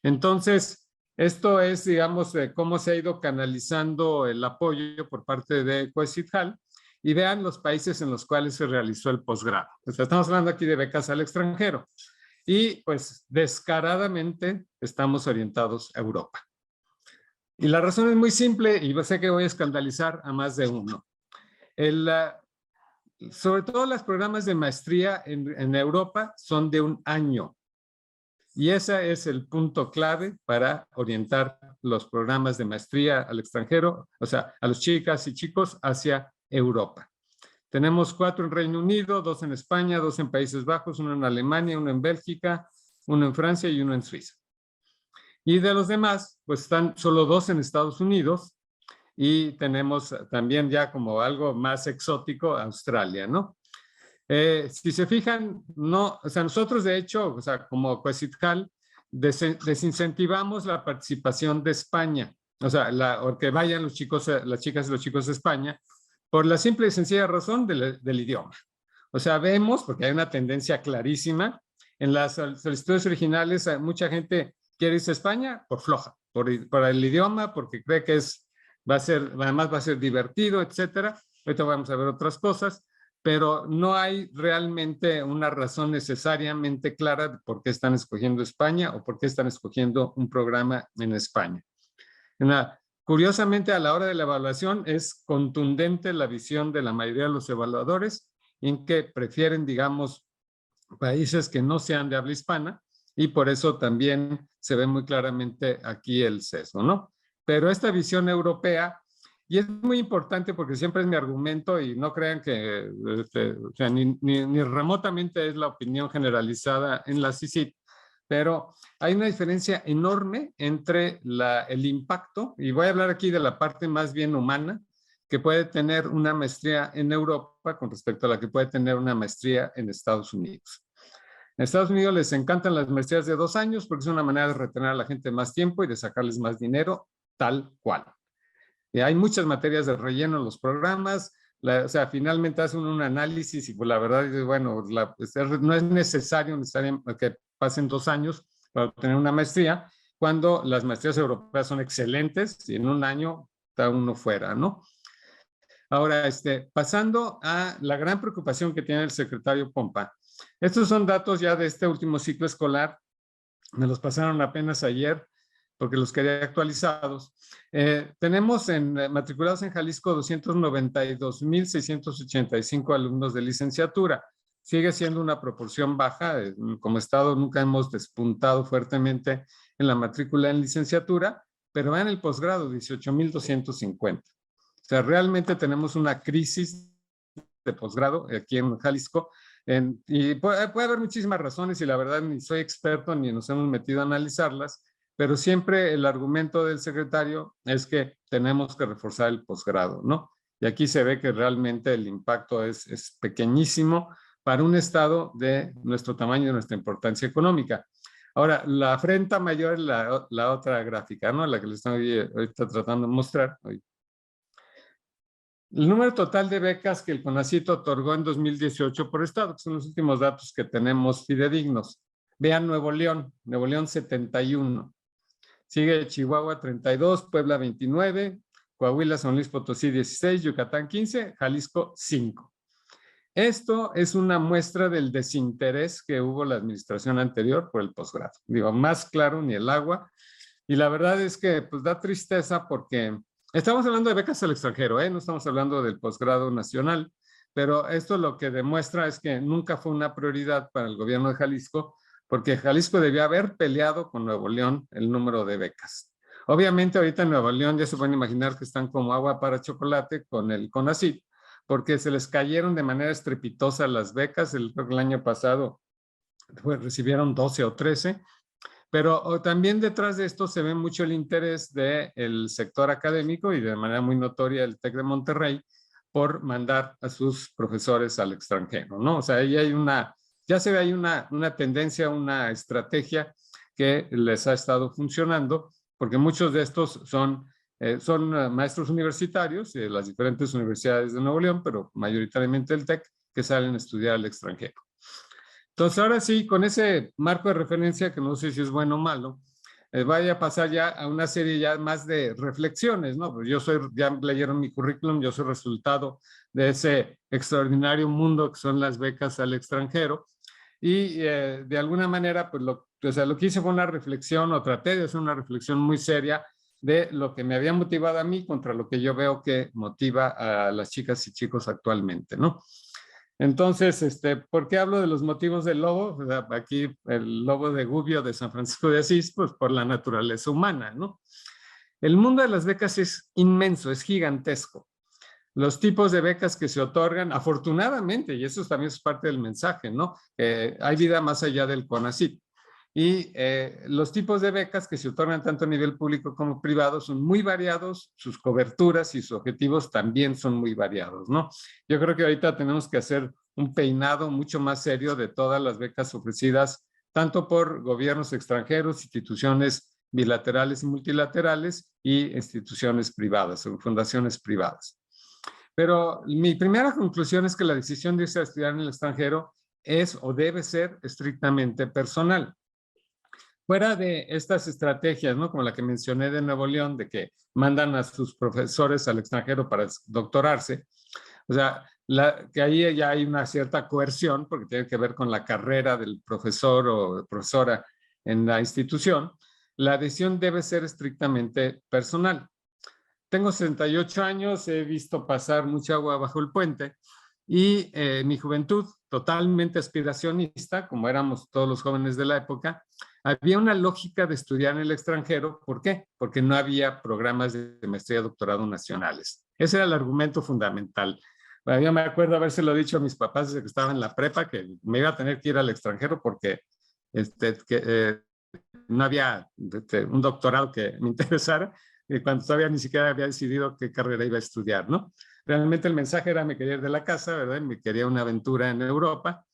Entonces, esto es, digamos, cómo se ha ido canalizando el apoyo por parte de COECITJAL, y vean los países en los cuales se realizó el posgrado. Estamos hablando aquí de becas al extranjero. Y pues descaradamente estamos orientados a Europa. Y la razón es muy simple y sé que voy a escandalizar a más de uno. Sobre todo los programas de maestría en Europa son de 1 año. Y ese es el punto clave para orientar los programas de maestría al extranjero, o sea, a los chicas y chicos hacia Europa. Tenemos 4 en Reino Unido, 2 en España, 2 en Países Bajos, 1 en Alemania, 1 en Bélgica, 1 en Francia y 1 en Suiza. Y de los demás, pues están solo 2 en Estados Unidos y tenemos también ya como algo más exótico Australia, ¿no? Si se fijan, no, o sea, nosotros de hecho, o sea, como COECITJAL, desincentivamos la participación de España, o sea, o que vayan los chicos, las chicas y los chicos de España, por la simple y sencilla razón del idioma. O sea, vemos, porque hay una tendencia clarísima, en las solicitudes originales mucha gente quiere irse a España por floja, por el idioma, porque cree que además va a ser divertido, etcétera. Ahorita vamos a ver otras cosas, pero no hay realmente una razón necesariamente clara de por qué están escogiendo España o por qué están escogiendo un programa en España. Curiosamente, a la hora de la evaluación es contundente la visión de la mayoría de los evaluadores en que prefieren, digamos, países que no sean de habla hispana, y por eso también se ve muy claramente aquí el sesgo, ¿no? Pero esta visión europea, y es muy importante porque siempre es mi argumento y no crean que o sea, ni remotamente es la opinión generalizada en la CICIT, pero hay una diferencia enorme entre el impacto, y voy a hablar aquí de la parte más bien humana, que puede tener una maestría en Europa con respecto a la que puede tener una maestría en Estados Unidos. En Estados Unidos les encantan las maestrías de 2 años porque es una manera de retener a la gente más tiempo y de sacarles más dinero, tal cual. Y hay muchas materias de relleno en los programas, o sea, finalmente hacen un análisis y pues la verdad es, bueno, no es necesario que pasen 2 años para obtener una maestría, cuando las maestrías europeas son excelentes y en un año está uno fuera, ¿no? Ahora, pasando a la gran preocupación que tiene el secretario Pompa. Estos son datos ya de este último ciclo escolar. Me los pasaron apenas ayer porque los quería actualizados. Tenemos matriculados en Jalisco 292,685 alumnos de licenciatura. Sigue siendo una proporción baja. Como estado nunca hemos despuntado fuertemente en la matrícula en licenciatura, pero va en el posgrado 18,250. O sea, realmente tenemos una crisis de posgrado aquí en Jalisco, y puede haber muchísimas razones y la verdad ni soy experto ni nos hemos metido a analizarlas, pero siempre el argumento del secretario es que tenemos que reforzar el posgrado, ¿no? Y aquí se ve que realmente el impacto es pequeñísimo para un estado de nuestro tamaño y de nuestra importancia económica. Ahora, la afrenta mayor es la otra gráfica, ¿no? La que les estoy ahorita tratando de mostrar. El número total de becas que el CONACYT otorgó en 2018 por estado, que son los últimos datos que tenemos fidedignos. Vean Nuevo León 71. Sigue Chihuahua 32, Puebla 29, Coahuila, San Luis Potosí 16, Yucatán 15, Jalisco 5. Esto es una muestra del desinterés que hubo la administración anterior por el posgrado. Digo, más claro ni el agua. Y la verdad es que pues da tristeza porque estamos hablando de becas al extranjero, no estamos hablando del posgrado nacional, pero esto lo que demuestra es que nunca fue una prioridad para el gobierno de Jalisco, porque Jalisco debía haber peleado con Nuevo León el número de becas. Obviamente ahorita en Nuevo León ya se pueden imaginar que están como agua para chocolate con el CONACYT, porque se les cayeron de manera estrepitosa las becas. Creo que el año pasado recibieron 12 o 13. Pero también detrás de esto se ve mucho el interés del sector académico y de manera muy notoria el TEC de Monterrey por mandar a sus profesores al extranjero, ¿no? O sea, ahí hay ya se ve ahí una tendencia, una estrategia que les ha estado funcionando, porque muchos de estos son maestros universitarios de las diferentes universidades de Nuevo León, pero mayoritariamente el TEC, que salen a estudiar al extranjero. Entonces, ahora sí, con ese marco de referencia, que no sé si es bueno o malo, vaya a pasar ya a una serie ya más de reflexiones, ¿no? Pues ya leyeron mi currículum, yo soy resultado de ese extraordinario mundo que son las becas al extranjero, y de alguna manera, pues lo que hice fue una reflexión, o traté de hacer una reflexión muy seria de lo que me había motivado a mí contra lo que yo veo que motiva a las chicas y chicos actualmente, ¿no? Entonces, ¿por qué hablo de los motivos del lobo? Aquí el lobo de Gubbio de San Francisco de Asís, pues por la naturaleza humana, ¿no? El mundo de las becas es inmenso, es gigantesco. Los tipos de becas que se otorgan, afortunadamente, y eso también es parte del mensaje, ¿no? Hay vida más allá del CONACYT. Y los tipos de becas que se otorgan tanto a nivel público como privado son muy variados, sus coberturas y sus objetivos también son muy variados, ¿no? Yo creo que ahorita tenemos que hacer un peinado mucho más serio de todas las becas ofrecidas tanto por gobiernos extranjeros, instituciones bilaterales y multilaterales y instituciones privadas o fundaciones privadas. Pero mi primera conclusión es que la decisión de irse a estudiar en el extranjero es o debe ser estrictamente personal. Fuera de estas estrategias, ¿no? Como la que mencioné de Nuevo León, de que mandan a sus profesores al extranjero para doctorarse, o sea, que ahí ya hay una cierta coerción, porque tiene que ver con la carrera del profesor o profesora en la institución, la decisión debe ser estrictamente personal. Tengo 68 años, he visto pasar mucha agua bajo el puente y mi juventud, totalmente aspiracionista, como éramos todos los jóvenes de la época, había una lógica de estudiar en el extranjero. ¿Por qué? Porque no había programas de maestría y doctorado nacionales. Ese era el argumento fundamental. Bueno, yo me acuerdo habérselo dicho a mis papás desde que estaba en la prepa, que me iba a tener que ir al extranjero porque no había un doctorado que me interesara, cuando todavía ni siquiera había decidido qué carrera iba a estudiar, ¿no? Realmente el mensaje era me quería ir de la casa, ¿verdad? Me quería una aventura en Europa,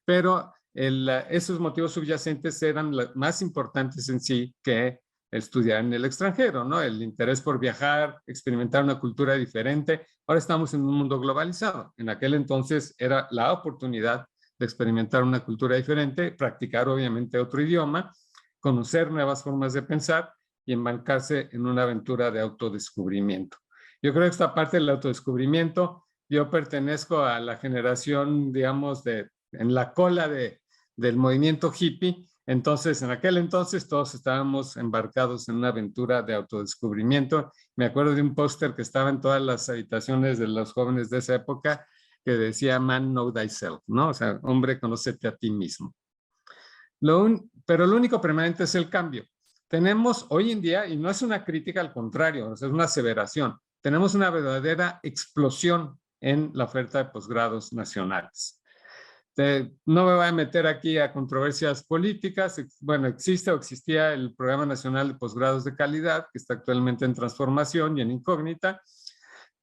pero esos motivos subyacentes eran más importantes en sí que estudiar en el extranjero, ¿no? El interés por viajar, experimentar una cultura diferente. Ahora estamos en un mundo globalizado. En aquel entonces era la oportunidad de experimentar una cultura diferente, practicar obviamente otro idioma, conocer nuevas formas de pensar y embarcarse en una aventura de autodescubrimiento. Yo creo que esta parte del autodescubrimiento, yo pertenezco a la generación, digamos, en la cola del movimiento hippie. Entonces, en aquel entonces todos estábamos embarcados en una aventura de autodescubrimiento. Me acuerdo de un póster que estaba en todas las habitaciones de los jóvenes de esa época que decía Man, know thyself, ¿no? O sea, hombre, conócete a ti mismo. Pero lo único permanente es el cambio. Tenemos hoy en día, y no es una crítica, al contrario, es una aseveración, tenemos una verdadera explosión en la oferta de posgrados nacionales. No me voy a meter aquí a controversias políticas. Bueno, existe o existía el Programa Nacional de Posgrados de Calidad, que está actualmente en transformación y en incógnita,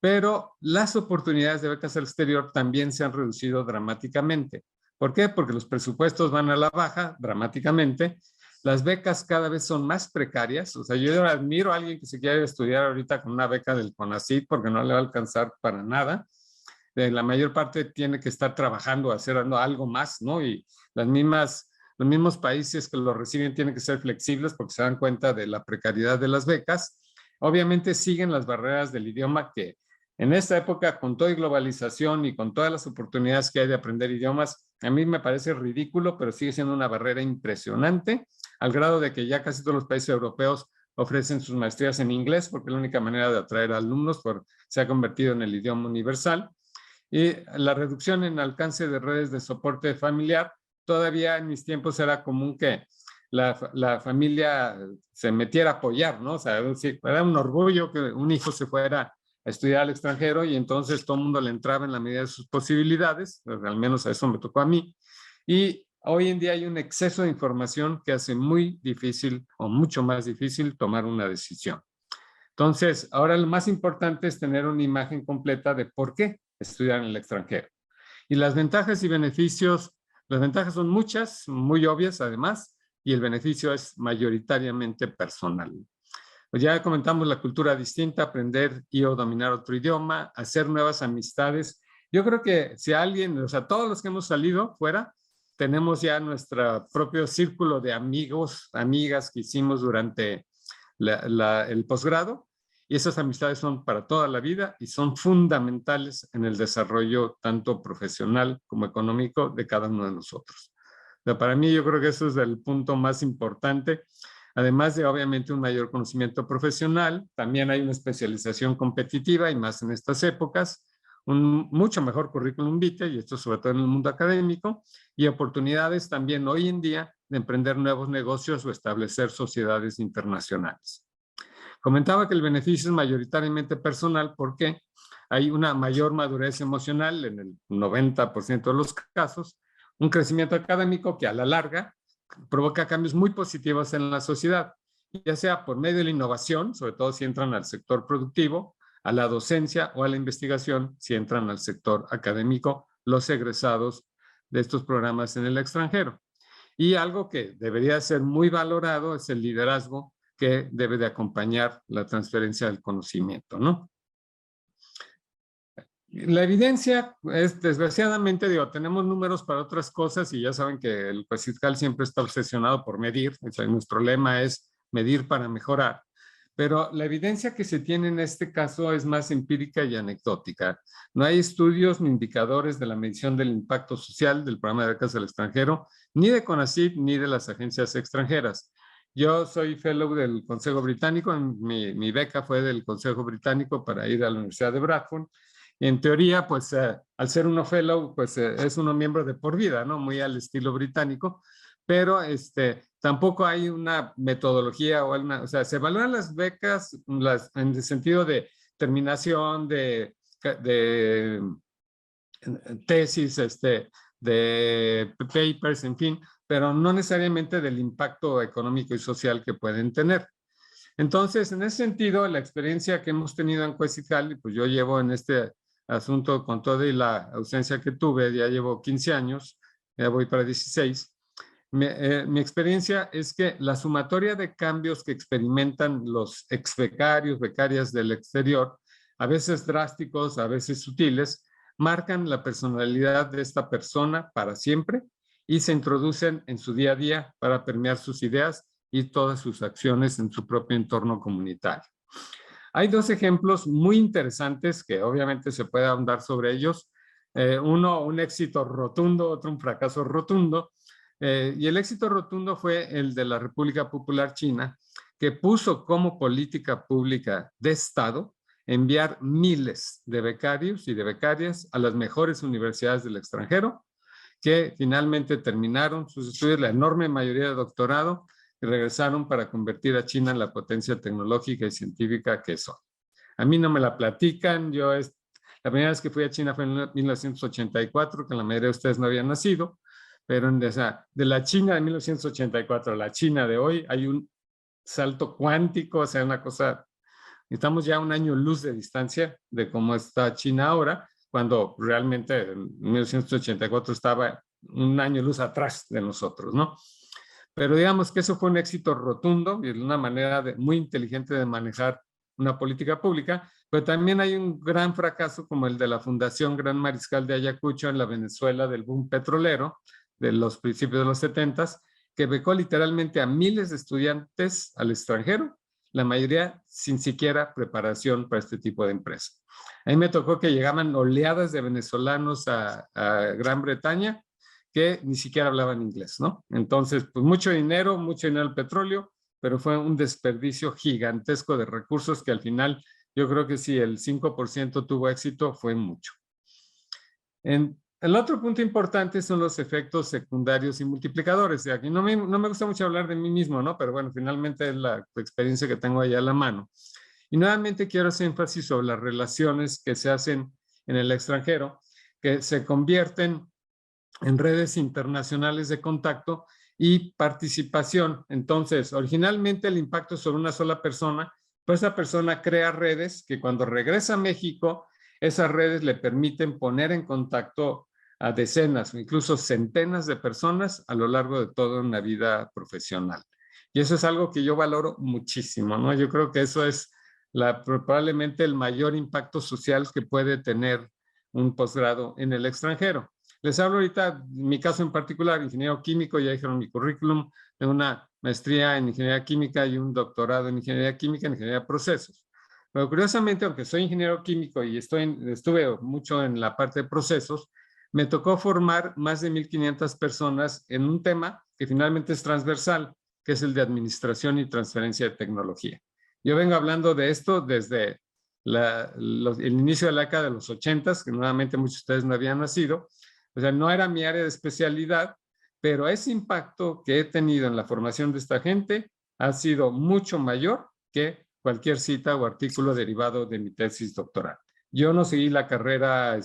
pero las oportunidades de becas al exterior también se han reducido dramáticamente. ¿Por qué? Porque los presupuestos van a la baja dramáticamente. Las becas cada vez son más precarias. O sea, yo admiro a alguien que se quiere estudiar ahorita con una beca del CONACYT porque no le va a alcanzar para nada. La mayor parte tiene que estar trabajando, haciendo algo más, ¿no? Y los mismos países que lo reciben tienen que ser flexibles porque se dan cuenta de la precariedad de las becas. Obviamente siguen las barreras del idioma que en esta época, con toda globalización y con todas las oportunidades que hay de aprender idiomas, a mí me parece ridículo, pero sigue siendo una barrera impresionante, al grado de que ya casi todos los países europeos ofrecen sus maestrías en inglés, porque la única manera de atraer alumnos se ha convertido en el idioma universal. Y la reducción en alcance de redes de soporte familiar, todavía en mis tiempos era común que la familia se metiera a apoyar, ¿no? O sea, era un orgullo que un hijo se fuera a estudiar al extranjero y entonces todo el mundo le entraba en la medida de sus posibilidades, al menos a eso me tocó a mí. Y hoy en día hay un exceso de información que hace muy difícil o mucho más difícil tomar una decisión. Entonces, ahora lo más importante es tener una imagen completa de por qué estudiar en el extranjero. Y las ventajas y beneficios, las ventajas son muchas, muy obvias además, y el beneficio es mayoritariamente personal. Pues ya comentamos la cultura distinta, aprender y o dominar otro idioma, hacer nuevas amistades. Yo creo que si alguien, o sea, todos los que hemos salido fuera, tenemos ya nuestro propio círculo de amigos, amigas que hicimos durante el posgrado, y esas amistades son para toda la vida y son fundamentales en el desarrollo tanto profesional como económico de cada uno de nosotros. Pero para mí yo creo que eso es el punto más importante. Además de obviamente un mayor conocimiento profesional, también hay una especialización competitiva y más en estas épocas, un mucho mejor currículum vitae, y esto sobre todo en el mundo académico, y oportunidades también hoy en día de emprender nuevos negocios o establecer sociedades internacionales. Comentaba que el beneficio es mayoritariamente personal porque hay una mayor madurez emocional en el 90% de los casos, un crecimiento académico que a la larga provoca cambios muy positivos en la sociedad, ya sea por medio de la innovación, sobre todo si entran al sector productivo, a la docencia o a la investigación, si entran al sector académico, los egresados de estos programas en el extranjero. Y algo que debería ser muy valorado es el liderazgo que debe de acompañar la transferencia del conocimiento, ¿no? La evidencia es, desgraciadamente, digo, tenemos números para otras cosas y ya saben que el juez fiscal siempre está obsesionado por medir. O sea, nuestro lema es medir para mejorar. Pero la evidencia que se tiene en este caso es más empírica y anecdótica. No hay estudios ni indicadores de la medición del impacto social del programa de becas al extranjero, ni de CONACYT, ni de las agencias extranjeras. Yo soy fellow del Consejo Británico, mi beca fue del Consejo Británico para ir a la Universidad de Bradford. En teoría, pues al ser uno fellow, pues es uno miembro de por vida, ¿no? Muy al estilo británico, pero tampoco hay una metodología o sea, se evalúan las becas en el sentido de terminación, de tesis, de papers, en fin, pero no necesariamente del impacto económico y social que pueden tener. Entonces, en ese sentido, la experiencia que hemos tenido en Juez fiscal, pues yo llevo en este asunto con toda y la ausencia que tuve, ya llevo 15 años, ya voy para 16. Mi experiencia es que la sumatoria de cambios que experimentan los exbecarios, becarias del exterior, a veces drásticos, a veces sutiles, marcan la personalidad de esta persona para siempre y se introducen en su día a día para permear sus ideas y todas sus acciones en su propio entorno comunitario. Hay dos ejemplos muy interesantes que obviamente se puede ahondar sobre ellos. Uno, un éxito rotundo, otro un fracaso rotundo. Y el éxito rotundo fue el de la República Popular China, que puso como política pública de Estado enviar miles de becarios y de becarias a las mejores universidades del extranjero, que finalmente terminaron sus estudios, la enorme mayoría de doctorado, y regresaron para convertir a China en la potencia tecnológica y científica que son. A mí no me la platican, la primera vez que fui a China fue en 1984, que la mayoría de ustedes no habían nacido, pero de la China de 1984 a la China de hoy hay un salto cuántico, o sea, una cosa, estamos ya a un año luz de distancia de cómo está China ahora, cuando realmente en 1984 estaba un año luz atrás de nosotros, ¿no? Pero digamos que eso fue un éxito rotundo y una manera muy inteligente de manejar una política pública, pero también hay un gran fracaso como el de la Fundación Gran Mariscal de Ayacucho en la Venezuela del boom petrolero de los principios de los 70s, que becó literalmente a miles de estudiantes al extranjero, la mayoría sin siquiera preparación para este tipo de empresa. A mí me tocó que llegaban oleadas de venezolanos a Gran Bretaña que ni siquiera hablaban inglés, ¿no? Entonces, pues mucho dinero al petróleo, pero fue un desperdicio gigantesco de recursos que al final yo creo que si el 5% tuvo éxito fue mucho. El otro punto importante son los efectos secundarios y multiplicadores. Y aquí no me gusta mucho hablar de mí mismo, ¿no? Pero bueno, finalmente es la experiencia que tengo allá a la mano. Y nuevamente quiero hacer énfasis sobre las relaciones que se hacen en el extranjero, que se convierten en redes internacionales de contacto y participación. Entonces, originalmente el impacto es sobre una sola persona, pero esa persona crea redes que cuando regresa a México, esas redes le permiten poner en contacto a decenas o incluso centenas de personas a lo largo de toda una vida profesional. Y eso es algo que yo valoro muchísimo, ¿no? Yo creo que eso es probablemente el mayor impacto social que puede tener un posgrado en el extranjero. Les hablo ahorita, en mi caso en particular, ingeniero químico, ya dijeron mi currículum, tengo una maestría en ingeniería química y un doctorado en ingeniería química, en ingeniería de procesos. Pero curiosamente, aunque soy ingeniero químico y estuve mucho en la parte de procesos, me tocó formar más de 1,500 personas en un tema que finalmente es transversal, que es el de administración y transferencia de tecnología. Yo vengo hablando de esto desde el inicio de la década de los 80s, que nuevamente muchos de ustedes no habían nacido. O sea, no era mi área de especialidad, pero ese impacto que he tenido en la formación de esta gente ha sido mucho mayor que cualquier cita o artículo derivado de mi tesis doctoral. Yo no seguí la carrera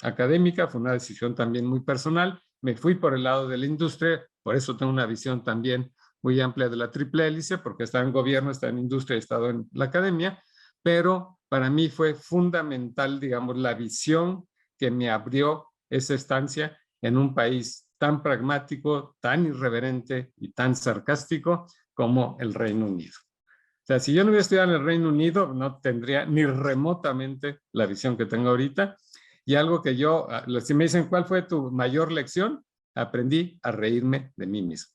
académica, fue una decisión también muy personal. Me fui por el lado de la industria, por eso tengo una visión también muy amplia de la triple hélice, porque estaba en gobierno, estaba en industria, he estado en la academia, pero para mí fue fundamental, digamos, la visión que me abrió esa estancia en un país tan pragmático, tan irreverente y tan sarcástico como el Reino Unido. O sea, si yo no hubiera estudiado en el Reino Unido, no tendría ni remotamente la visión que tengo ahorita. Y algo que yo, si me dicen, ¿cuál fue tu mayor lección? Aprendí a reírme de mí mismo,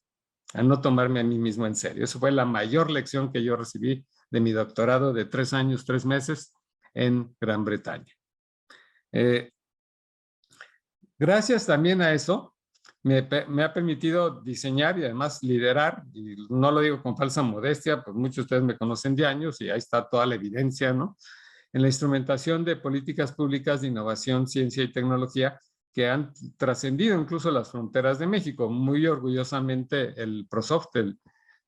a no tomarme a mí mismo en serio. Eso fue la mayor lección que yo recibí de mi doctorado de 3 años, 3 meses en Gran Bretaña. Gracias también a eso, me ha permitido diseñar y además liderar, y no lo digo con falsa modestia, pues muchos de ustedes me conocen de años y ahí está toda la evidencia, ¿no? En la instrumentación de políticas públicas de innovación, ciencia y tecnología que han trascendido incluso las fronteras de México. Muy orgullosamente el ProSoft,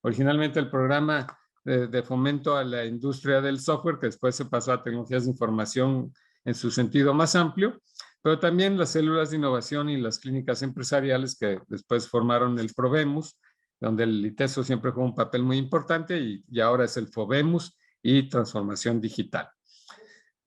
originalmente el programa de fomento a la industria del software, que después se pasó a tecnologías de información en su sentido más amplio, pero también las células de innovación y las clínicas empresariales que después formaron el Provemus, donde el ITESO siempre jugó un papel muy importante y ahora es el Fovemus y transformación digital.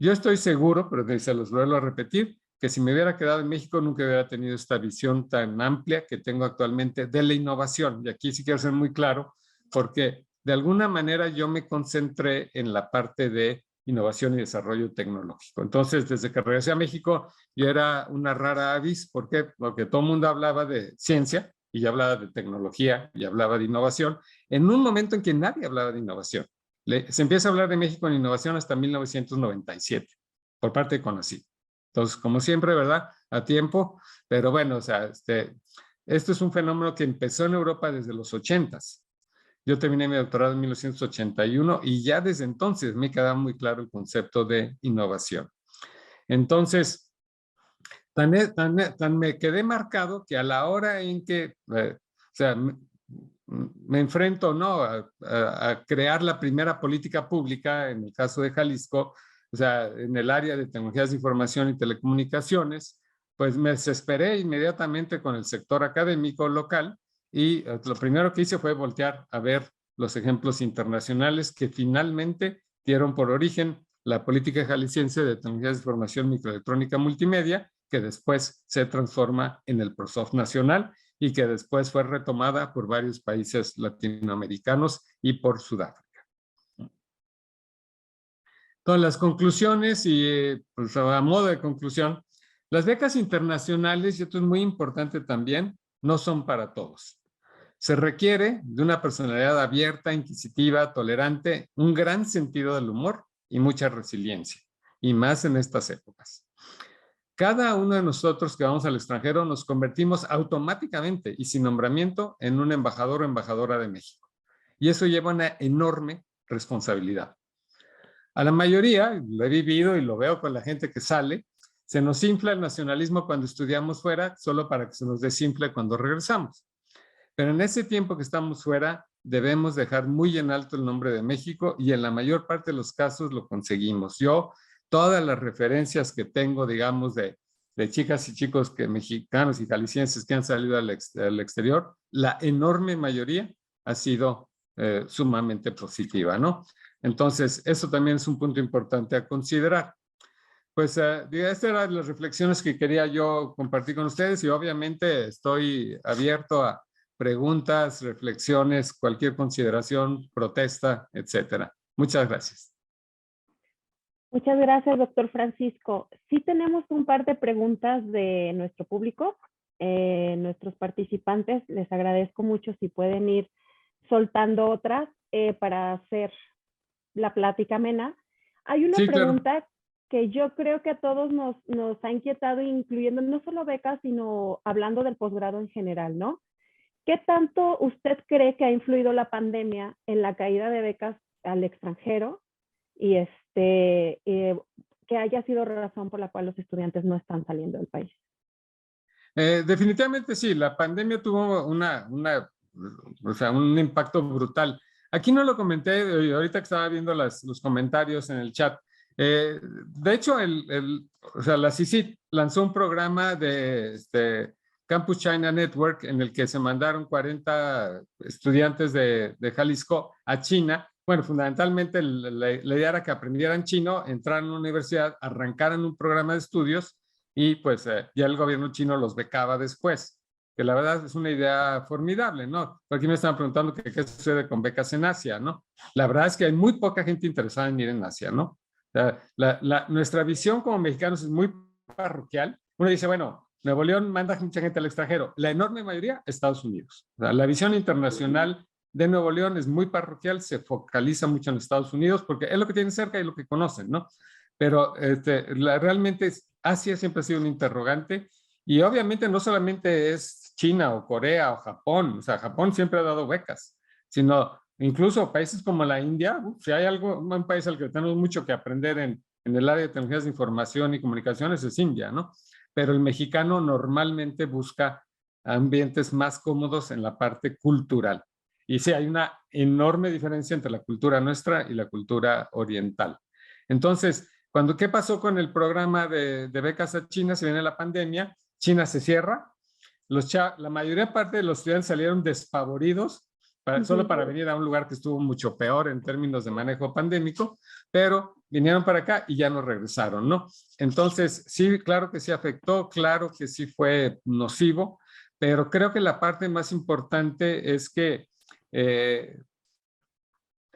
Yo estoy seguro, pero se los vuelvo a repetir, que si me hubiera quedado en México nunca hubiera tenido esta visión tan amplia que tengo actualmente de la innovación. Y aquí sí quiero ser muy claro, porque de alguna manera yo me concentré en la parte de innovación y desarrollo tecnológico. Entonces, desde que regresé a México, yo era una rara avis. ¿Por qué? Porque todo el mundo hablaba de ciencia y yo hablaba de tecnología y hablaba de innovación en un momento en que nadie hablaba de innovación. Se empieza a hablar de México en innovación hasta 1997 por parte de CONACYT. Entonces, como siempre, ¿verdad? A tiempo, pero bueno, o sea, esto es un fenómeno que empezó en Europa desde los 80s. Yo terminé mi doctorado en 1981 y ya desde entonces me quedaba muy claro el concepto de innovación. Entonces, tan me quedé marcado que a la hora en que, o sea, me enfrento ¿no? a crear la primera política pública, en el caso de Jalisco, o sea, en el área de tecnologías de información y telecomunicaciones, pues me desesperé inmediatamente con el sector académico local y lo primero que hice fue voltear a ver los ejemplos internacionales que finalmente dieron por origen la política jalisciense de tecnologías de información microelectrónica multimedia, que después se transforma en el ProSoft Nacional y que después fue retomada por varios países latinoamericanos y por Sudáfrica. Entonces, las conclusiones y pues, a modo de conclusión, las becas internacionales, y esto es muy importante también, no son para todos. Se requiere de una personalidad abierta, inquisitiva, tolerante, un gran sentido del humor y mucha resiliencia, y más en estas épocas. Cada uno de nosotros que vamos al extranjero nos convertimos automáticamente y sin nombramiento en un embajador o embajadora de México. Y eso lleva una enorme responsabilidad. A la mayoría, lo he vivido y lo veo con la gente que sale, se nos infla el nacionalismo cuando estudiamos fuera, solo para que se nos desinfle cuando regresamos. Pero en ese tiempo que estamos fuera, debemos dejar muy en alto el nombre de México y en la mayor parte de los casos lo conseguimos. Yo, todas las referencias que tengo, digamos, de chicas y chicos mexicanos y jaliscienses que han salido al exterior, la enorme mayoría ha sido sumamente positiva, ¿no? Entonces, eso también es un punto importante a considerar. Pues estas eran las reflexiones que quería yo compartir con ustedes y obviamente estoy abierto a preguntas, reflexiones, cualquier consideración, protesta, etcétera. Muchas gracias. Muchas gracias, doctor Francisco. Sí tenemos un par de preguntas de nuestro público, nuestros participantes. Les agradezco mucho si pueden ir soltando otras para hacer la plática amena. Hay una pregunta claro, que yo creo que a todos nos ha inquietado, incluyendo no solo becas, sino hablando del posgrado en general, ¿no? ¿Qué tanto usted cree que ha influido la pandemia en la caída de becas al extranjero y que haya sido razón por la cual los estudiantes no están saliendo del país? Definitivamente sí, la pandemia tuvo un impacto brutal. Aquí no lo comenté, ahorita que estaba viendo los comentarios en el chat. De hecho, la CICIT lanzó un programa de Campus China Network en el que se mandaron 40 estudiantes de Jalisco a China. Bueno, fundamentalmente la idea era que aprendieran chino, entraran a una universidad, arrancaran un programa de estudios y pues ya el gobierno chino los becaba después. que la verdad es una idea formidable, ¿no? Por aquí me estaban preguntando qué sucede con becas en Asia, ¿no? La verdad es que hay muy poca gente interesada en ir en Asia, ¿no? O sea, nuestra visión como mexicanos es muy parroquial. Uno dice, bueno, Nuevo León manda mucha gente al extranjero. La enorme mayoría, Estados Unidos. O sea, la visión internacional de Nuevo León es muy parroquial, se focaliza mucho en Estados Unidos porque es lo que tienen cerca y lo que conocen, ¿no? Pero realmente Asia siempre ha sido un interrogante y obviamente no solamente es China o Corea o Japón, o sea, Japón siempre ha dado becas, sino incluso países como la India, si hay un país al que tenemos mucho que aprender en el área de tecnologías de información y comunicaciones es India, ¿no? Pero el mexicano normalmente busca ambientes más cómodos en la parte cultural. Y sí, hay una enorme diferencia entre la cultura nuestra y la cultura oriental. Entonces, ¿qué pasó con el programa de becas a China? Se viene la pandemia, China se cierra, la mayoría parte de los estudiantes salieron despavoridos solo para venir a un lugar que estuvo mucho peor en términos de manejo pandémico, pero vinieron para acá y ya no regresaron, ¿no? Entonces, sí, claro que sí afectó, claro que sí fue nocivo, pero creo que la parte más importante es que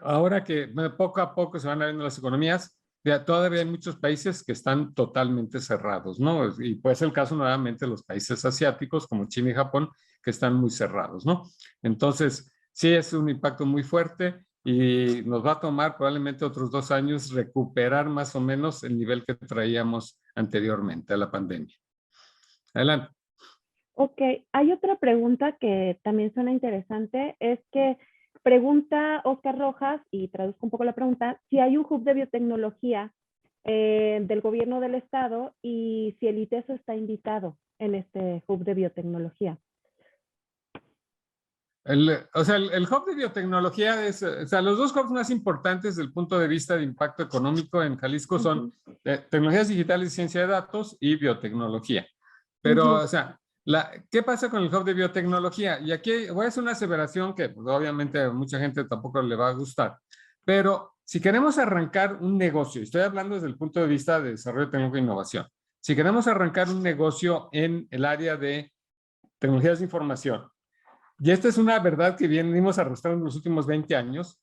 ahora que poco a poco se van abriendo las economías, todavía hay muchos países que están totalmente cerrados, ¿no? Y puede ser el caso nuevamente de los países asiáticos como China y Japón, que están muy cerrados, ¿no? Entonces, sí es un impacto muy fuerte y nos va a tomar probablemente otros 2 años recuperar más o menos el nivel que traíamos anteriormente a la pandemia. Adelante. Ok, hay otra pregunta que también suena interesante, es que pregunta Oscar Rojas, y traduzco un poco la pregunta, si hay un hub de biotecnología del gobierno del estado y si el ITESO está invitado en este hub de biotecnología. El hub de biotecnología es, o sea, los 2 hubs más importantes desde el punto de vista de impacto económico en Jalisco son tecnologías digitales y ciencia de datos y biotecnología. Pero, o sea, ¿qué pasa con el hub de biotecnología? Y aquí voy a hacer una aseveración que pues, obviamente a mucha gente tampoco le va a gustar, pero si queremos arrancar un negocio, estoy hablando desde el punto de vista de desarrollo tecnológico e innovación, si queremos arrancar un negocio en el área de tecnologías de información, y esta es una verdad que venimos arrastrando en los últimos 20 años,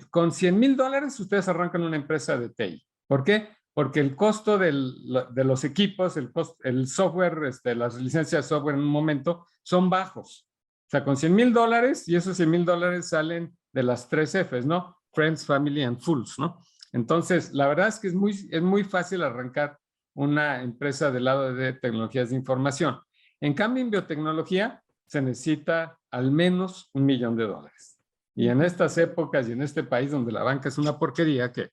con $100,000 ustedes arrancan una empresa de TI. ¿Por qué? Porque el costo de los equipos, el software, las licencias de software en un momento son bajos. O sea, con $100,000 y esos $100,000 salen de las 3 Fs, ¿no? Friends, Family and Fools, ¿no? Entonces, la verdad es que es muy fácil arrancar una empresa del lado de tecnologías de información. En cambio, en biotecnología se necesita al menos $1 millón. Y en estas épocas y en este país donde la banca es una porquería que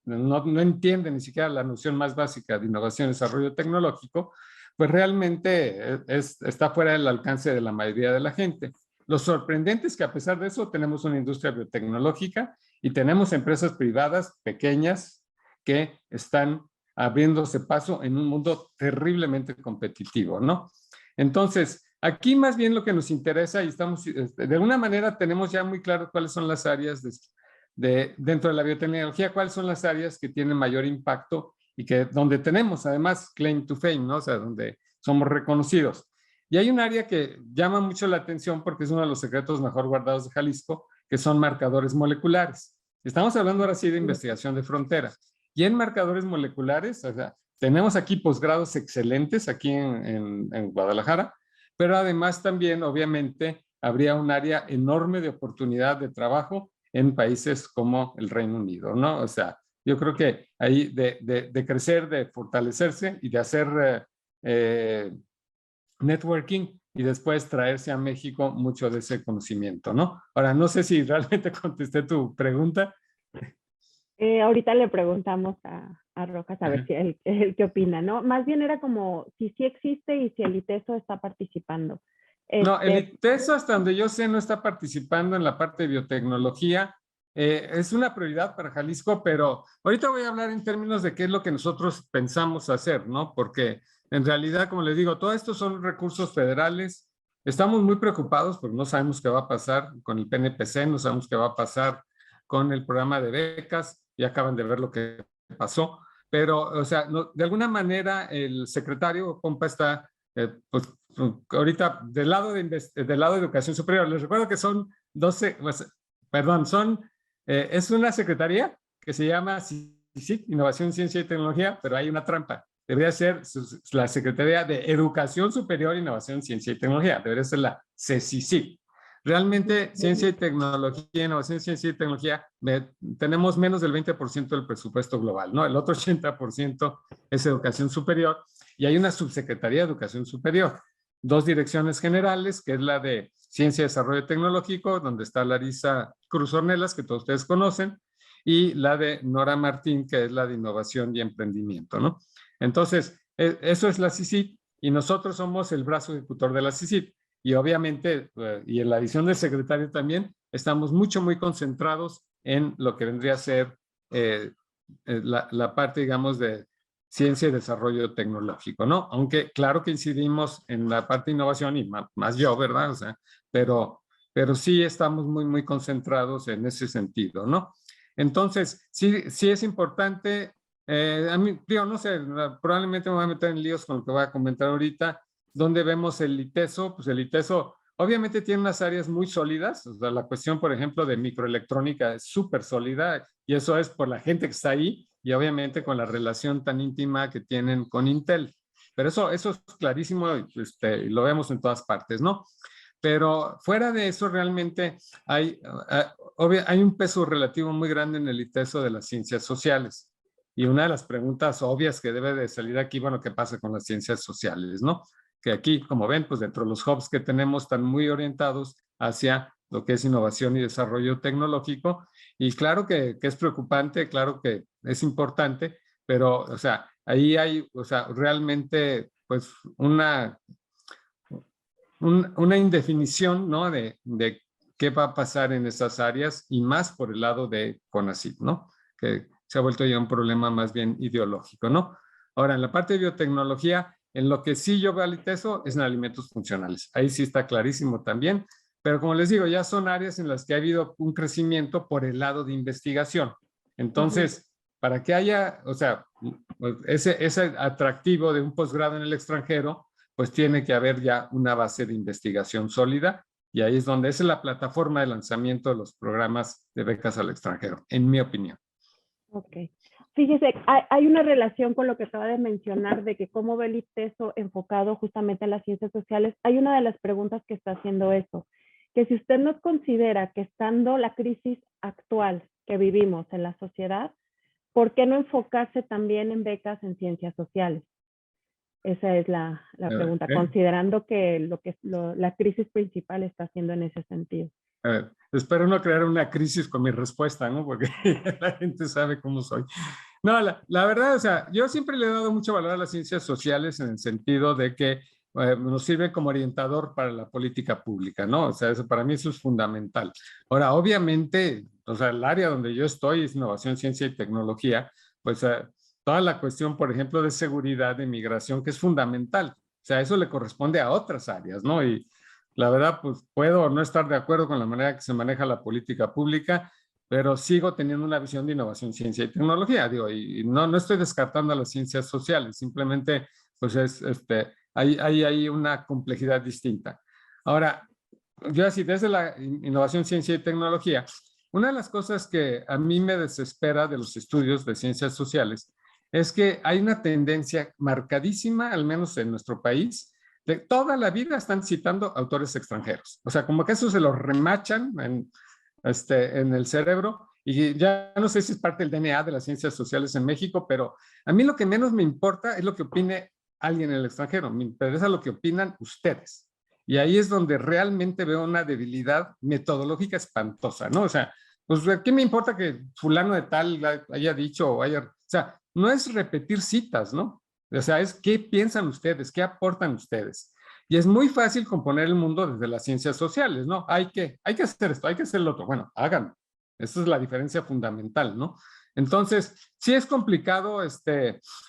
no entiende ni siquiera la noción más básica de innovación y desarrollo tecnológico, pues realmente está fuera del alcance de la mayoría de la gente. Lo sorprendente es que a pesar de eso tenemos una industria biotecnológica y tenemos empresas privadas pequeñas que están abriéndose paso en un mundo terriblemente competitivo, ¿no? Entonces, aquí más bien lo que nos interesa y estamos, de alguna manera tenemos ya muy claro cuáles son las áreas dentro de la biotecnología, cuáles son las áreas que tienen mayor impacto y donde tenemos además claim to fame, ¿no? O sea, donde somos reconocidos. Y hay un área que llama mucho la atención porque es uno de los secretos mejor guardados de Jalisco, que son marcadores moleculares. Estamos hablando ahora sí de investigación de frontera. Y en marcadores moleculares, o sea, tenemos aquí posgrados excelentes aquí en Guadalajara, pero además también, obviamente, habría un área enorme de oportunidad de trabajo en países como el Reino Unido, ¿no? O sea, yo creo que ahí de crecer, de fortalecerse y de hacer networking y después traerse a México mucho de ese conocimiento, ¿no? Ahora, no sé si realmente contesté tu pregunta. Ahorita le preguntamos a Rojas a ver si él qué opina, ¿no? Más bien era como si sí existe y si el ITESO está participando. No, el ITESO, hasta donde yo sé, no está participando en la parte de biotecnología. Es una prioridad para Jalisco, pero ahorita voy a hablar en términos de qué es lo que nosotros pensamos hacer, ¿no? Porque en realidad, como les digo, todo esto son recursos federales. Estamos muy preocupados porque no sabemos qué va a pasar con el PNPC, no sabemos qué va a pasar con el programa de becas. Ya acaban de ver lo que pasó. Pero, o sea, de alguna manera el secretario Pompa está pues ahorita del lado de educación superior, les recuerdo que son 12, perdón, es una secretaría que se llama CICIT, Innovación, Ciencia y Tecnología, pero hay una trampa. Debería ser la Secretaría de Educación Superior, Innovación, Ciencia y Tecnología. Debería ser la CECICIT. Realmente, ciencia y tecnología, innovación, ciencia y tecnología, tenemos menos del 20% del presupuesto global, ¿no? El otro 80% es educación superior y hay una subsecretaría de educación superior. 2 direcciones generales, que es la de Ciencia y Desarrollo Tecnológico, donde está Larisa Cruz Ornelas, que todos ustedes conocen, y la de Nora Martín, que es la de Innovación y Emprendimiento, ¿no? Entonces, eso es la CICIT y nosotros somos el brazo ejecutor de la CICIT. Y obviamente, y en la edición del secretario también, estamos muy concentrados en lo que vendría a ser la parte, digamos, de ciencia y desarrollo tecnológico, ¿no? Aunque claro que incidimos en la parte de innovación y más yo, ¿verdad? O sea, pero sí estamos muy concentrados en ese sentido, ¿no? Entonces, sí es importante, a mí, digo, no sé, probablemente me voy a meter en líos con lo que voy a comentar ahorita, donde vemos el ITESO, pues el ITESO obviamente tiene unas áreas muy sólidas, o sea, la cuestión, por ejemplo, de microelectrónica es súper sólida y eso es por la gente que está ahí y obviamente con la relación tan íntima que tienen con Intel. Pero eso es clarísimo, y lo vemos en todas partes, ¿no? Pero fuera de eso realmente hay un peso relativo muy grande en el ITESO de las ciencias sociales. Y una de las preguntas obvias que debe de salir aquí, bueno, ¿qué pasa con las ciencias sociales, no? Que aquí, como ven, pues dentro de los hubs que tenemos están muy orientados hacia lo que es innovación y desarrollo tecnológico. Y claro que es preocupante, claro que es importante, pero, o sea, ahí hay, o sea, realmente, pues, una indefinición, ¿no? De qué va a pasar en esas áreas y más por el lado de CONACYT, ¿no? Que se ha vuelto ya un problema más bien ideológico, ¿no? Ahora, en la parte de biotecnología, en lo que sí yo veo al ITESO es en alimentos funcionales. Ahí sí está clarísimo también, pero como les digo, ya son áreas en las que ha habido un crecimiento por el lado de investigación. Entonces, para que haya, o sea, ese atractivo de un posgrado en el extranjero, pues tiene que haber ya una base de investigación sólida y ahí es donde esa es la plataforma de lanzamiento de los programas de becas al extranjero, en mi opinión. Ok. Fíjese, hay una relación con lo que acaba de mencionar de que cómo ve el ITESO enfocado justamente en las ciencias sociales. Hay una de las preguntas que está haciendo eso, que si usted nos considera que estando la crisis actual que vivimos en la sociedad, ¿por qué no enfocarse también en becas en ciencias sociales? Esa es la pregunta, considerando que la crisis principal está haciendo en ese sentido. A ver, espero no crear una crisis con mi respuesta, ¿no? Porque la gente sabe cómo soy. No, la verdad, o sea, yo siempre le he dado mucho valor a las ciencias sociales en el sentido de que nos sirve como orientador para la política pública, ¿no? O sea, para mí eso es fundamental. Ahora, obviamente, o sea, el área donde yo estoy es innovación, ciencia y tecnología, pues toda la cuestión, por ejemplo, de seguridad, de migración, que es fundamental. O sea, eso le corresponde a otras áreas, ¿no? Y la verdad, pues puedo no estar de acuerdo con la manera que se maneja la política pública, pero sigo teniendo una visión de innovación, ciencia y tecnología, digo, y no estoy descartando a las ciencias sociales, simplemente, pues hay una complejidad distinta. Ahora, yo así, desde la innovación, ciencia y tecnología, una de las cosas que a mí me desespera de los estudios de ciencias sociales es que hay una tendencia marcadísima, al menos en nuestro país, de toda la vida están citando autores extranjeros. O sea, como que eso se lo remachan en el cerebro y ya no sé si es parte del DNA de las ciencias sociales en México, pero a mí lo que menos me importa es lo que opine alguien en el extranjero, me interesa lo que opinan ustedes. Y ahí es donde realmente veo una debilidad metodológica espantosa, ¿no? O sea, pues, ¿qué me importa que fulano de tal haya dicho o haya... O sea, no es repetir citas, ¿no? O sea, es qué piensan ustedes, qué aportan ustedes. Y es muy fácil componer el mundo desde las ciencias sociales, ¿no? Hay que hacer esto, hay que hacer lo otro. Bueno, háganlo. Esa es la diferencia fundamental, ¿no? Entonces, sí es complicado.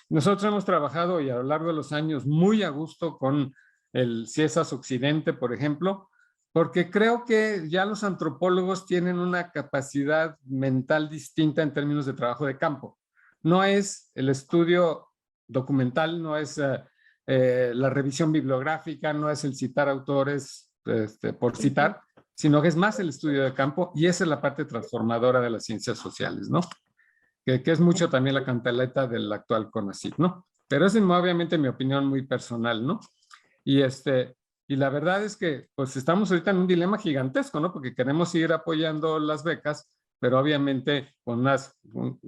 Nosotros hemos trabajado y a lo largo de los años muy a gusto con el CIESAS Occidente, por ejemplo, porque creo que ya los antropólogos tienen una capacidad mental distinta en términos de trabajo de campo. No es el estudio documental, no es la revisión bibliográfica, no es el citar autores por citar, sino que es más el estudio de campo, y esa es la parte transformadora de las ciencias sociales, ¿no? Que es mucho también la cantaleta del actual CONACYT, ¿no? Pero es obviamente mi opinión muy personal, ¿no? Y la verdad es que pues estamos ahorita en un dilema gigantesco, ¿no? Porque queremos seguir apoyando las becas, pero obviamente con o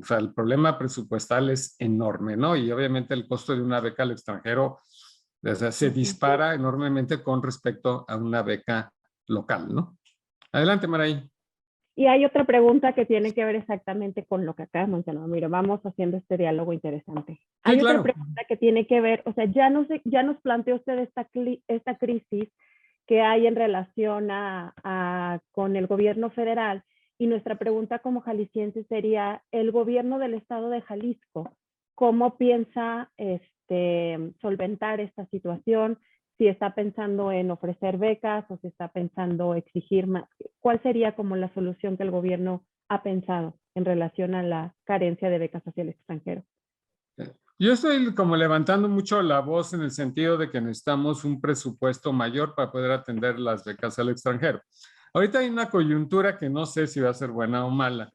sea, el problema presupuestal es enorme, ¿no? Y obviamente el costo de una beca al extranjero, o sea, se dispara enormemente con respecto a una beca local, ¿no? Adelante, Maraí. Y hay otra pregunta que tiene que ver exactamente con lo que acá hemos mencionado. Mira, vamos haciendo este diálogo interesante. Hay claro. otra pregunta que tiene que ver, o sea, ya nos planteó usted esta crisis que hay en relación con el gobierno federal, y nuestra pregunta como jalisciense sería, el gobierno del estado de Jalisco, ¿cómo piensa solventar esta situación? Si está pensando en ofrecer becas o si está pensando exigir más, ¿cuál sería como la solución que el gobierno ha pensado en relación a la carencia de becas hacia el extranjero? Yo estoy como levantando mucho la voz en el sentido de que necesitamos un presupuesto mayor para poder atender las becas al extranjero. Ahorita hay una coyuntura que no sé si va a ser buena o mala.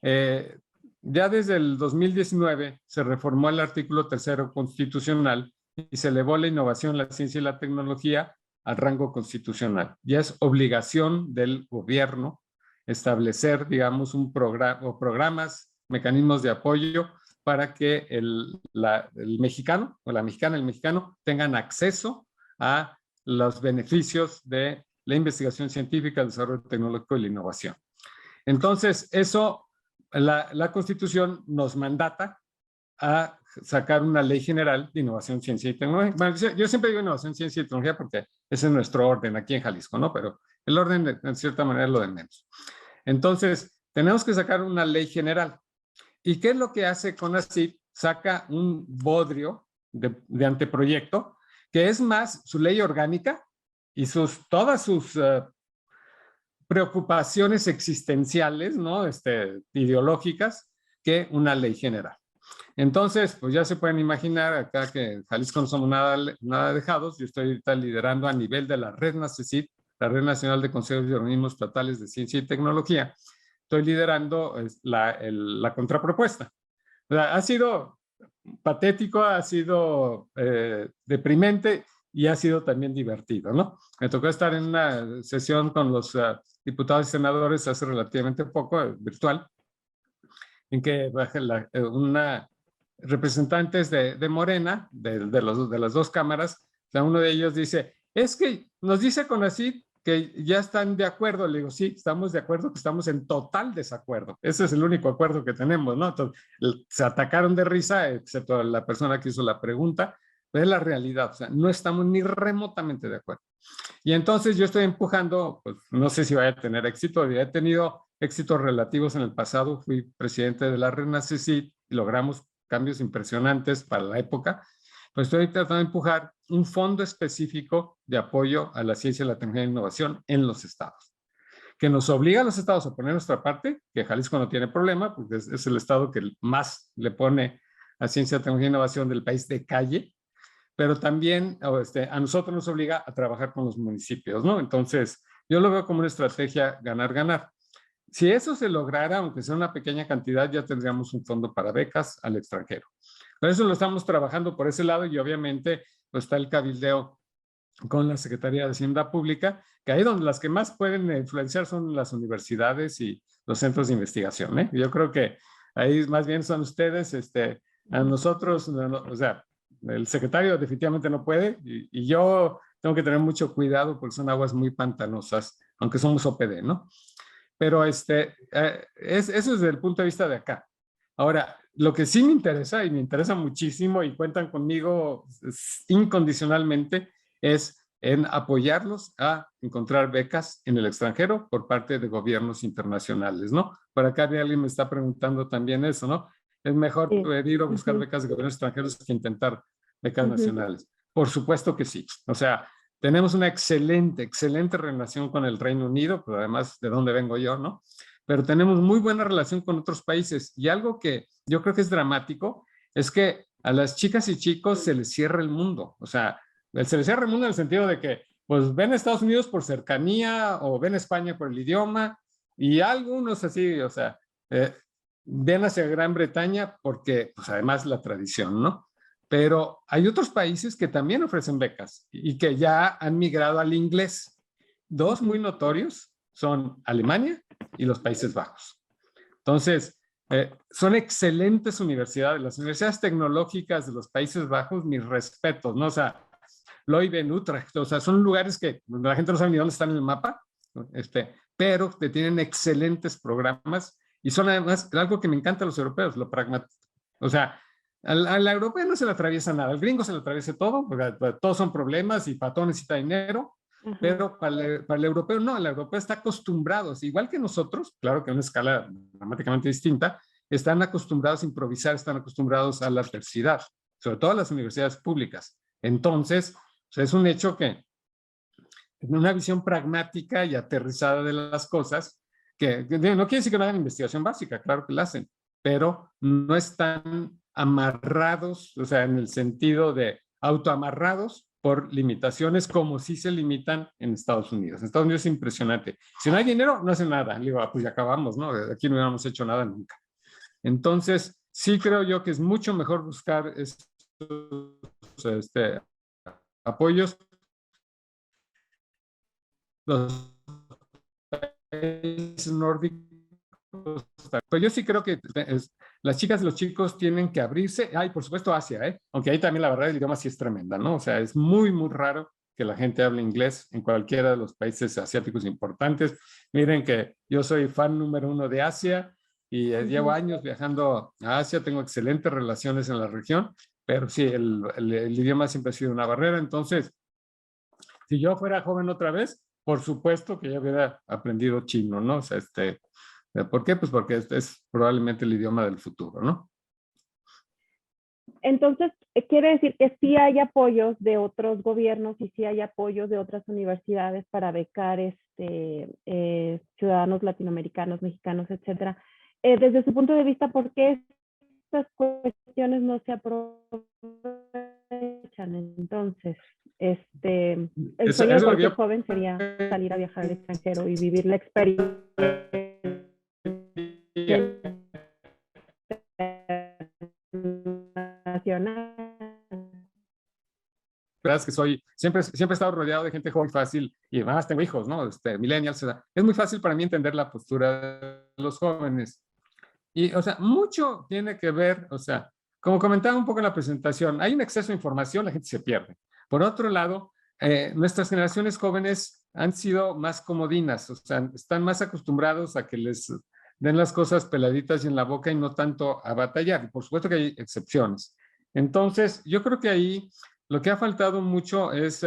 Ya desde el 2019 se reformó el artículo 3º constitucional y se elevó la innovación, la ciencia y la tecnología al rango constitucional. Ya es obligación del gobierno establecer, digamos, un programa o programas, mecanismos de apoyo para que el mexicano o la mexicana, el mexicano tengan acceso a los beneficios de la investigación científica, el desarrollo tecnológico y la innovación. Entonces, eso, la Constitución nos mandata a sacar una ley general de innovación, ciencia y tecnología. Bueno, yo siempre digo innovación, ciencia y tecnología porque ese es nuestro orden aquí en Jalisco, ¿no? Pero el orden, en cierta manera, es lo de menos. Entonces, tenemos que sacar una ley general. ¿Y qué es lo que hace CONACYT? Saca un bodrio de anteproyecto, que es más su ley orgánica y todas sus preocupaciones existenciales, ¿no? Ideológicas, que una ley general. Entonces, pues ya se pueden imaginar acá que en Jalisco no somos nada dejados. Yo estoy ahorita liderando a nivel de la red NACECIT, la Red Nacional de Consejos y Organismos Estatales de Ciencia y Tecnología. Estoy liderando la contrapropuesta. O sea, ha sido patético, ha sido deprimente y ha sido también divertido, ¿no? Me tocó estar en una sesión con los diputados y senadores hace relativamente poco, virtual, en que una representantes de Morena, de las dos cámaras, o sea, uno de ellos dice, es que nos dice CONACYT que ya están de acuerdo. Le digo, sí, estamos de acuerdo, que estamos en total desacuerdo. Ese es el único acuerdo que tenemos, ¿no? Entonces, se atacaron de risa, excepto la persona que hizo la pregunta, pero es la realidad, o sea, no estamos ni remotamente de acuerdo. Y entonces yo estoy empujando, pues no sé si vaya a tener éxito, he tenido éxitos relativos en el pasado, fui presidente de la Red NACECIT y logramos cambios impresionantes para la época. Pues estoy tratando de empujar un fondo específico de apoyo a la ciencia, la tecnología e innovación en los estados, que nos obliga a los estados a poner nuestra parte, que Jalisco no tiene problema, porque es el estado que más le pone a ciencia, tecnología e innovación del país de calle, pero también a nosotros nos obliga a trabajar con los municipios, ¿no? Entonces, yo lo veo como una estrategia ganar-ganar. Si eso se lograra, aunque sea una pequeña cantidad, ya tendríamos un fondo para becas al extranjero. Por eso lo estamos trabajando por ese lado y obviamente pues, está el cabildeo con la Secretaría de Hacienda Pública, que ahí donde las que más pueden influenciar son las universidades y los centros de investigación, ¿eh? Yo creo que ahí más bien son ustedes, a nosotros, o sea, el secretario definitivamente no puede y yo tengo que tener mucho cuidado porque son aguas muy pantanosas, aunque somos OPD, ¿no? Pero eso es desde el punto de vista de acá. Ahora, lo que sí me interesa y me interesa muchísimo y cuentan conmigo incondicionalmente es en apoyarlos a encontrar becas en el extranjero por parte de gobiernos internacionales, ¿no? Por acá alguien me está preguntando también eso, ¿no? Es mejor pedir o buscar becas de gobiernos extranjeros que intentar becas nacionales. Por supuesto que sí. O sea, tenemos una excelente relación con el Reino Unido, pero además de donde vengo yo, ¿no? Pero tenemos muy buena relación con otros países. Y algo que yo creo que es dramático es que a las chicas y chicos se les cierra el mundo. O sea, se les cierra el mundo en el sentido de que, pues, ven a Estados Unidos por cercanía o ven a España por el idioma y algunos así, o sea, ven hacia Gran Bretaña porque, pues, además la tradición, ¿no? Pero hay otros países que también ofrecen becas y que ya han migrado al inglés. Dos muy notorios son Alemania y los Países Bajos. Entonces, son excelentes universidades. Las universidades tecnológicas de los Países Bajos, mis respetos, ¿no? O sea, Leuven, Utrecht, o sea, son lugares que la gente no sabe ni dónde están en el mapa, pero que tienen excelentes programas y son además algo que me encanta a los europeos, lo pragmático. O sea, al europeo no se le atraviesa nada, al gringo se le atraviesa todo, porque todos son problemas y para todo necesita dinero, pero para el europeo no, el europeo está acostumbrado, igual que nosotros, claro que a una escala dramáticamente distinta, están acostumbrados a improvisar, están acostumbrados a la adversidad, sobre todo las universidades públicas. Entonces, es un hecho que en una visión pragmática y aterrizada de las cosas, que no quiere decir que no hagan investigación básica, claro que la hacen, pero no están amarrados, o sea, en el sentido de autoamarrados por limitaciones como si se limitan en Estados Unidos. En Estados Unidos es impresionante. Si no hay dinero, no hacen nada. Le digo, pues ya acabamos, ¿no? Aquí no hubiéramos hecho nada nunca. Entonces, sí creo yo que es mucho mejor buscar estos apoyos. Los países nórdicos. Pero yo sí creo que las chicas y los chicos tienen que abrirse. Ay, por supuesto Asia, aunque ahí también la verdad el idioma sí es tremenda, ¿no? O sea, es muy, muy raro que la gente hable inglés en cualquiera de los países asiáticos importantes. Miren que yo soy fan número 1 de Asia y llevo años viajando a Asia, tengo excelentes relaciones en la región, pero sí, el idioma siempre ha sido una barrera. Entonces, si yo fuera joven otra vez, por supuesto que ya hubiera aprendido chino, ¿no? O sea, ¿por qué? Pues porque es probablemente el idioma del futuro, ¿no? Entonces, quiere decir que sí hay apoyos de otros gobiernos y sí hay apoyos de otras universidades para becar ciudadanos latinoamericanos, mexicanos, etcétera. Desde su punto de vista, ¿por qué estas cuestiones no se aprovechan? Entonces, el sueño de cualquier joven sería salir a viajar al extranjero y vivir la experiencia nacional. La verdad es que siempre he estado rodeado de gente joven fácil y además tengo hijos, ¿no? Millennials, o sea, es muy fácil para mí entender la postura de los jóvenes. Y, o sea, mucho tiene que ver, o sea, como comentaba un poco en la presentación, hay un exceso de información, la gente se pierde. Por otro lado, nuestras generaciones jóvenes han sido más comodinas, o sea, están más acostumbrados a que les den las cosas peladitas y en la boca y no tanto a batallar. Por supuesto que hay excepciones. Entonces, yo creo que ahí lo que ha faltado mucho es,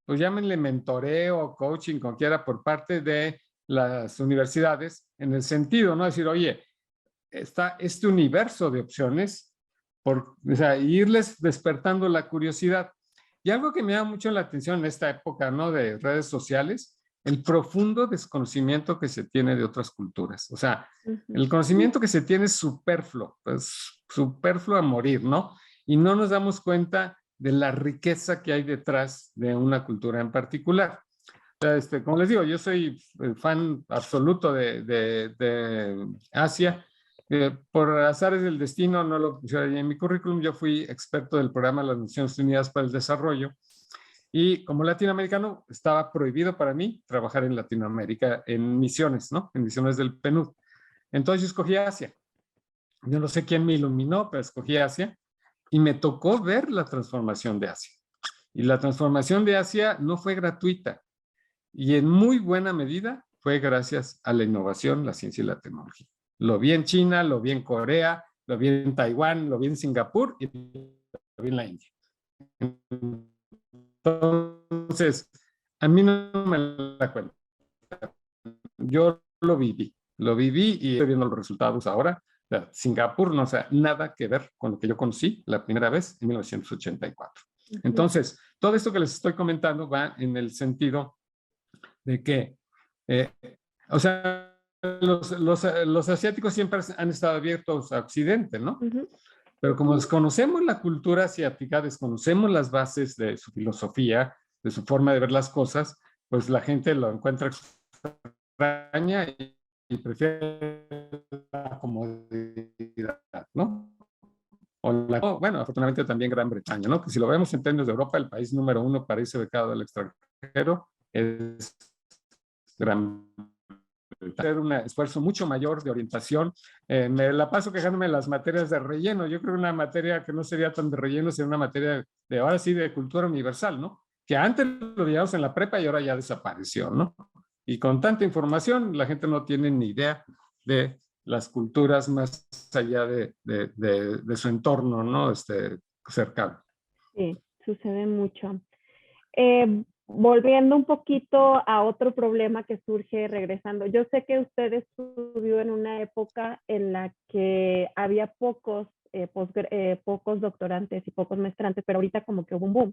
pues llámenle mentoreo, coaching, como quiera, por parte de las universidades, en el sentido, ¿no? Decir, oye, está este universo de opciones, o sea, irles despertando la curiosidad. Y algo que me da mucho la atención en esta época, ¿no? De redes sociales, el profundo desconocimiento que se tiene de otras culturas. O sea, el conocimiento que se tiene es superfluo, pues superfluo a morir, ¿no? Y no nos damos cuenta de la riqueza que hay detrás de una cultura en particular. O sea, como les digo, yo soy fan absoluto de Asia. Por azares del destino, no lo puse ahí en mi currículum, yo fui experto del programa de las Naciones Unidas para el Desarrollo y como latinoamericano estaba prohibido para mí trabajar en Latinoamérica en misiones, ¿no? En misiones del PNUD. Entonces yo escogí Asia. Yo no sé quién me iluminó, pero escogí Asia y me tocó ver la transformación de Asia. Y la transformación de Asia no fue gratuita y en muy buena medida fue gracias a la innovación, la ciencia y la tecnología. Lo vi en China, lo vi en Corea, lo vi en Taiwán, lo vi en Singapur y lo vi en la India. Entonces, a mí no me la cuenta. Yo lo viví y estoy viendo los resultados ahora. Singapur no, o sea, nada que ver con lo que yo conocí la primera vez en 1984. Entonces, todo esto que les estoy comentando va en el sentido de que, o sea, los asiáticos siempre han estado abiertos a Occidente, ¿no? Pero como desconocemos la cultura asiática, desconocemos las bases de su filosofía, de su forma de ver las cosas, pues la gente lo encuentra extraña y prefiere la comodidad, ¿no? Bueno, afortunadamente también Gran Bretaña, ¿no? Que si lo vemos en términos de Europa, el país número 1 para irse becado al extranjero es Gran Bretaña. Hacer un esfuerzo mucho mayor de orientación. Me la paso quejándome de las materias de relleno. Yo creo que una materia que no sería tan de relleno sería una materia de ahora sí de cultura universal, ¿no? Que antes lo veíamos en la prepa y ahora ya desapareció, ¿no? Y con tanta información, la gente no tiene ni idea de las culturas más allá de su entorno, ¿no? Cercano. Sí, sucede mucho. Volviendo un poquito a otro problema que surge regresando. Yo sé que usted estudió en una época en la que había pocos doctorantes y pocos maestrantes, pero ahorita como que hubo un boom.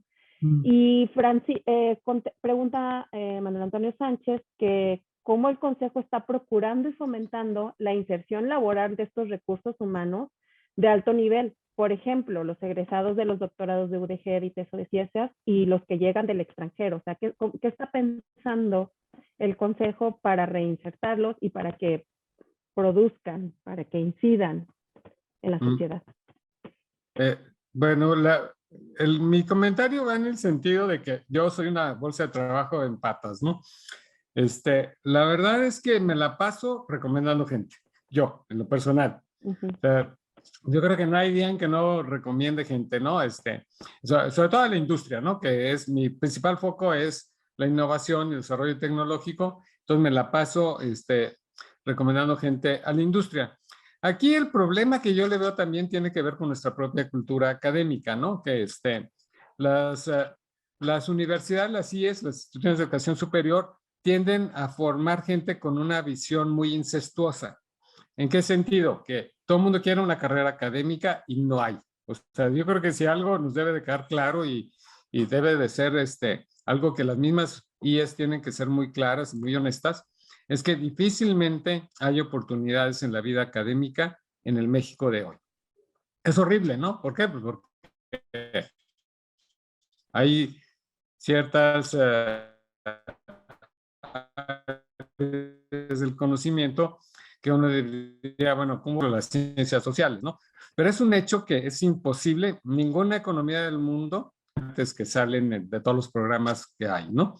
Y pregunta Manuel Antonio Sánchez que cómo el Consejo está procurando y fomentando la inserción laboral de estos recursos humanos de alto nivel. Por ejemplo, los egresados de los doctorados de UDG, ITESO de Ciencias y los que llegan del extranjero. O sea, ¿qué está pensando el Consejo para reinsertarlos y para que produzcan, para que incidan en la sociedad? Bueno, mi comentario va en el sentido de que yo soy una bolsa de trabajo en patas, ¿no? La verdad es que me la paso recomendando gente, yo, en lo personal. O sea, yo creo que no hay día en que no recomiende gente, ¿no? Sobre todo a la industria, ¿no? Que es mi principal foco es la innovación y el desarrollo tecnológico. Entonces me la paso recomendando gente a la industria. Aquí el problema que yo le veo también tiene que ver con nuestra propia cultura académica, ¿no? Que las universidades, las IES, las instituciones de educación superior, tienden a formar gente con una visión muy incestuosa. ¿En qué sentido? Que todo el mundo quiere una carrera académica y no hay. O sea, yo creo que si algo nos debe de quedar claro y debe de ser algo que las mismas IES tienen que ser muy claras y muy honestas, es que difícilmente hay oportunidades en la vida académica en el México de hoy. Es horrible, ¿no? ¿Por qué? Pues porque hay ciertas desde el conocimiento que uno diría, bueno, como las ciencias sociales, ¿no? Pero es un hecho que es imposible, ninguna economía del mundo antes que salen de todos los programas que hay, ¿no?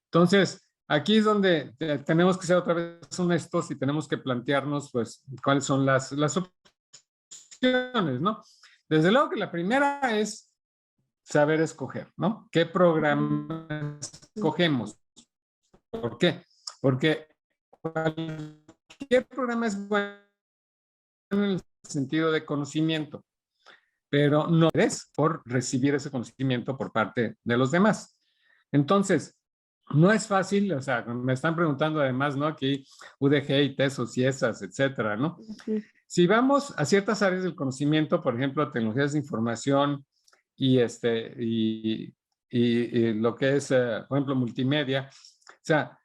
Entonces, aquí es donde tenemos que ser otra vez honestos y tenemos que plantearnos, pues, cuáles son las opciones, ¿no? Desde luego que la primera es saber escoger, ¿no? ¿Qué programa escogemos? ¿Por qué? Porque cualquier programa es bueno en el sentido de conocimiento, pero no es por recibir ese conocimiento por parte de los demás. Entonces, no es fácil, o sea, me están preguntando además, ¿no? Aquí UDG, ITESO, CIESAS, etcétera, ¿no? Si vamos a ciertas áreas del conocimiento, por ejemplo, tecnologías de información y lo que es, por ejemplo, multimedia, o sea,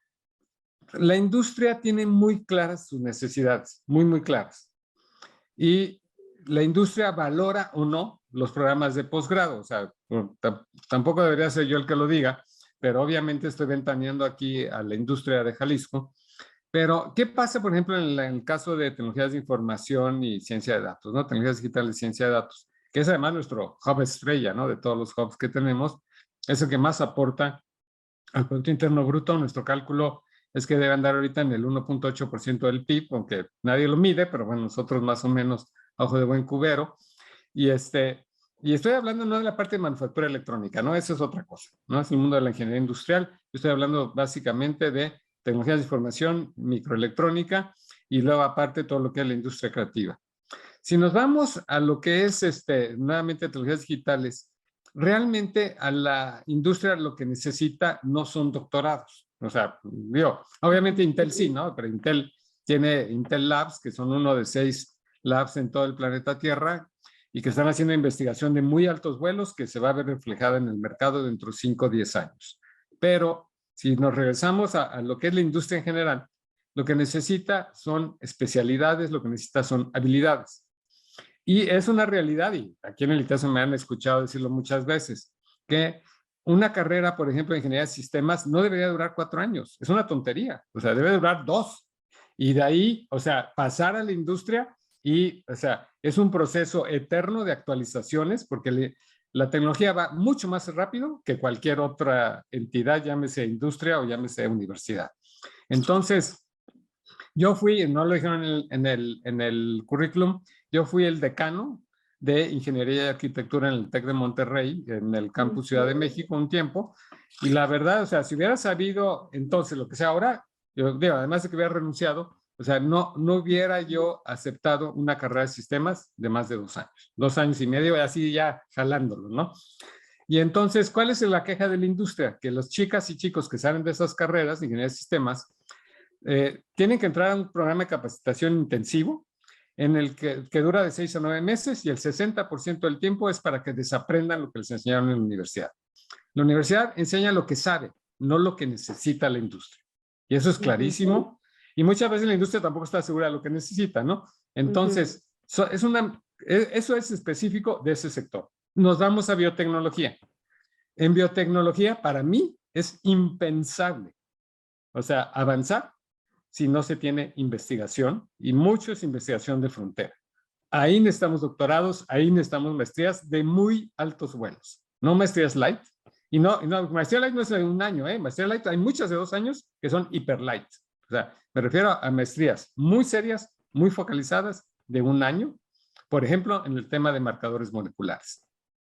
la industria tiene muy claras sus necesidades, muy, muy claras. Y la industria valora o no los programas de posgrado. O sea, tampoco debería ser yo el que lo diga, pero obviamente estoy ventaneando aquí a la industria de Jalisco. Pero, ¿qué pasa, por ejemplo, en el caso de tecnologías de información y ciencia de datos, ¿no? Tecnologías digitales y ciencia de datos, que es además nuestro hub estrella, ¿no? De todos los hubs que tenemos, es el que más aporta al Producto Interno Bruto. Nuestro cálculo es que debe andar ahorita en el 1.8% del PIB, aunque nadie lo mide, pero bueno, nosotros más o menos a ojo de buen cubero. Y estoy hablando no de la parte de manufactura electrónica, ¿no? Eso es otra cosa, ¿no? Es el mundo de la ingeniería industrial. Yo estoy hablando básicamente de tecnologías de información, microelectrónica y luego aparte todo lo que es la industria creativa. Si nos vamos a lo que es nuevamente tecnologías digitales, realmente a la industria lo que necesita no son doctorados. O sea, obviamente Intel sí, ¿no? Pero Intel tiene Intel Labs, que son uno de 6 labs en todo el planeta Tierra y que están haciendo investigación de muy altos vuelos que se va a ver reflejada en el mercado dentro de 5 o 10 años. Pero si nos regresamos a lo que es la industria en general, lo que necesita son especialidades, lo que necesita son habilidades. Y es una realidad, y aquí en el ITESO me han escuchado decirlo muchas veces, que una carrera, por ejemplo, de ingeniería de sistemas no debería durar 4 años. Es una tontería. O sea, debe durar 2. Y de ahí, o sea, pasar a la industria y, o sea, es un proceso eterno de actualizaciones porque la tecnología va mucho más rápido que cualquier otra entidad, llámese industria o llámese universidad. Entonces, yo fui, no lo dijeron en el currículum, yo fui el decano de Ingeniería y Arquitectura en el TEC de Monterrey, en el campus Ciudad de México, un tiempo. Y la verdad, o sea, si hubiera sabido entonces lo que sea ahora, yo digo, además de que hubiera renunciado, o sea, no hubiera yo aceptado una carrera de sistemas de más de 2 años, 2 años y medio, y así ya jalándolo, ¿no? Y entonces, ¿cuál es la queja de la industria? Que las chicas y chicos que salen de esas carreras de ingeniería de sistemas tienen que entrar a un programa de capacitación intensivo en el que dura de 6 a 9 meses y el 60% del tiempo es para que desaprendan lo que les enseñaron en la universidad. La universidad enseña lo que sabe, no lo que necesita la industria. Y eso es clarísimo. Y muchas veces la industria tampoco está segura de lo que necesita, ¿no? Entonces, eso es específico de ese sector. Nos vamos a biotecnología. En biotecnología, para mí, es impensable, o sea, avanzar si no se tiene investigación, y mucho es investigación de frontera. Ahí necesitamos doctorados, ahí necesitamos maestrías de muy altos vuelos, no maestrías light. Y no, maestría light no es de 1 año, maestría light hay muchas de 2 años que son hiper light. O sea, me refiero a maestrías muy serias, muy focalizadas, de 1 año, por ejemplo, en el tema de marcadores moleculares.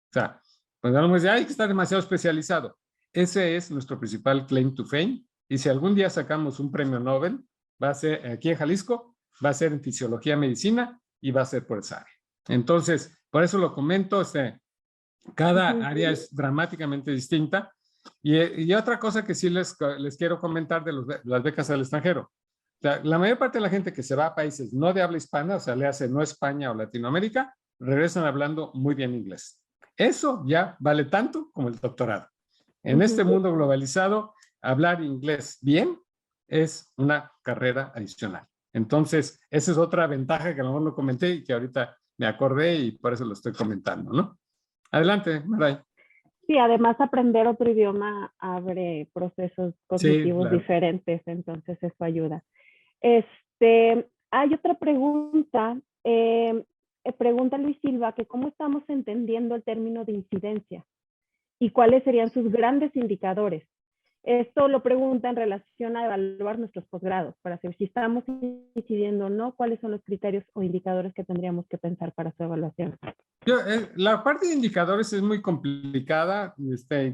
O sea, pues no nos dice, hay que estar demasiado especializado. Ese es nuestro principal claim to fame. Y si algún día sacamos un premio Nobel, va a ser aquí en Jalisco, va a ser en fisiología medicina y va a ser por esa área. Entonces, por eso lo comento, cada área es dramáticamente distinta. Y otra cosa que sí les quiero comentar de las becas al extranjero. O sea, la mayor parte de la gente que se va a países no de habla hispana, o sea, le hace no España o Latinoamérica, regresan hablando muy bien inglés. Eso ya vale tanto como el doctorado. En este mundo globalizado, hablar inglés bien es una carrera adicional. Entonces, esa es otra ventaja que a lo mejor no comenté y que ahorita me acordé y por eso lo estoy comentando, ¿no? Adelante, Maray. Sí, además aprender otro idioma abre procesos cognitivos diferentes, entonces eso ayuda. Hay otra pregunta. Pregunta Luis Silva que cómo estamos entendiendo el término de incidencia y cuáles serían sus grandes indicadores. Esto lo pregunta en relación a evaluar nuestros posgrados, para saber si estamos incidiendo o no, cuáles son los criterios o indicadores que tendríamos que pensar para su evaluación. La parte de indicadores es muy complicada.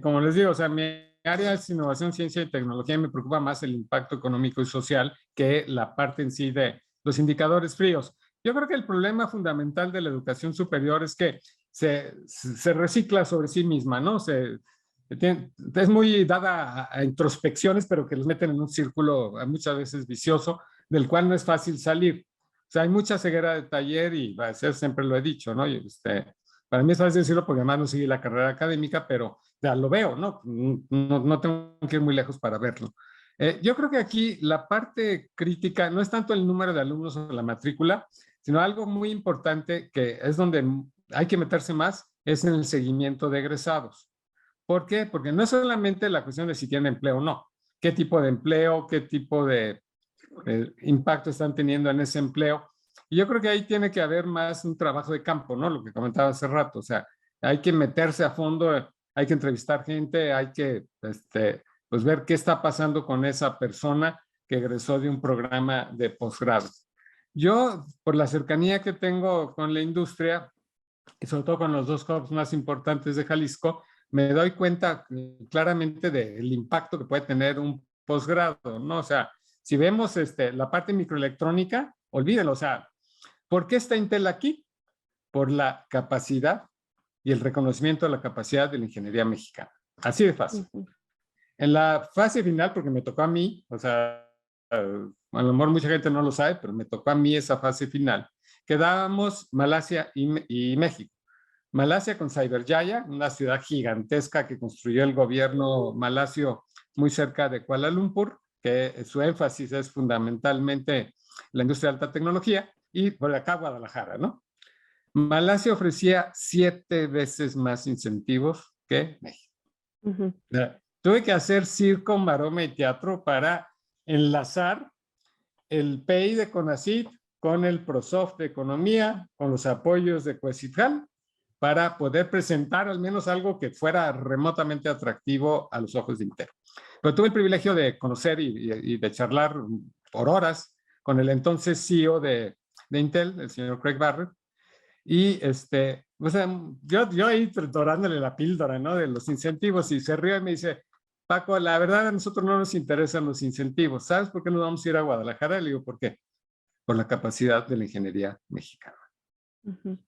Como les digo, o sea, mi área es innovación, ciencia y tecnología y me preocupa más el impacto económico y social que la parte en sí de los indicadores fríos. Yo creo que el problema fundamental de la educación superior es que se recicla sobre sí misma, ¿no? Es muy dada a introspecciones, pero que los meten en un círculo muchas veces vicioso, del cual no es fácil salir. O sea, hay mucha ceguera de taller y siempre lo he dicho, ¿no? Para mí es fácil decirlo porque además no seguí la carrera académica, pero ya lo veo, ¿no? No tengo que ir muy lejos para verlo. Yo creo que aquí la parte crítica no es tanto el número de alumnos o la matrícula, sino algo muy importante que es donde hay que meterse más, es en el seguimiento de egresados. ¿Por qué? Porque no es solamente la cuestión de si tienen empleo o no, qué tipo de empleo, qué tipo de impacto están teniendo en ese empleo. Y yo creo que ahí tiene que haber más un trabajo de campo, ¿no? Lo que comentaba hace rato, o sea, hay que meterse a fondo, hay que entrevistar gente, hay que pues ver qué está pasando con esa persona que egresó de un programa de posgrado. Yo, por la cercanía que tengo con la industria, y sobre todo con los 2 hubs más importantes de Jalisco, me doy cuenta claramente del impacto que puede tener un posgrado, ¿no? O sea, si vemos la parte microelectrónica, olvídenlo, o sea, ¿por qué está Intel aquí? Por la capacidad y el reconocimiento de la capacidad de la ingeniería mexicana. Así de fácil. En la fase final, porque me tocó a mí, o sea, a lo mejor mucha gente no lo sabe, pero me tocó a mí esa fase final, quedábamos Malasia y México. Malasia con Cyberjaya, una ciudad gigantesca que construyó el gobierno malasio muy cerca de Kuala Lumpur, que su énfasis es fundamentalmente la industria de alta tecnología, y por acá Guadalajara, ¿no? Malasia ofrecía 7 veces más incentivos que México. Tuve que hacer circo, maroma y teatro para enlazar el PEI de CONACYT con el PROSOF de Economía, con los apoyos de COECITJAL, para poder presentar al menos algo que fuera remotamente atractivo a los ojos de Intel. Pero tuve el privilegio de conocer y de charlar por horas con el entonces CEO de Intel, el señor Craig Barrett, y o sea, yo ahí dorándole la píldora, ¿no? De los incentivos, y se rió y me dice, Paco, la verdad a nosotros no nos interesan los incentivos. ¿Sabes por qué nos vamos a ir a Guadalajara? Le digo, ¿por qué? Por la capacidad de la ingeniería mexicana.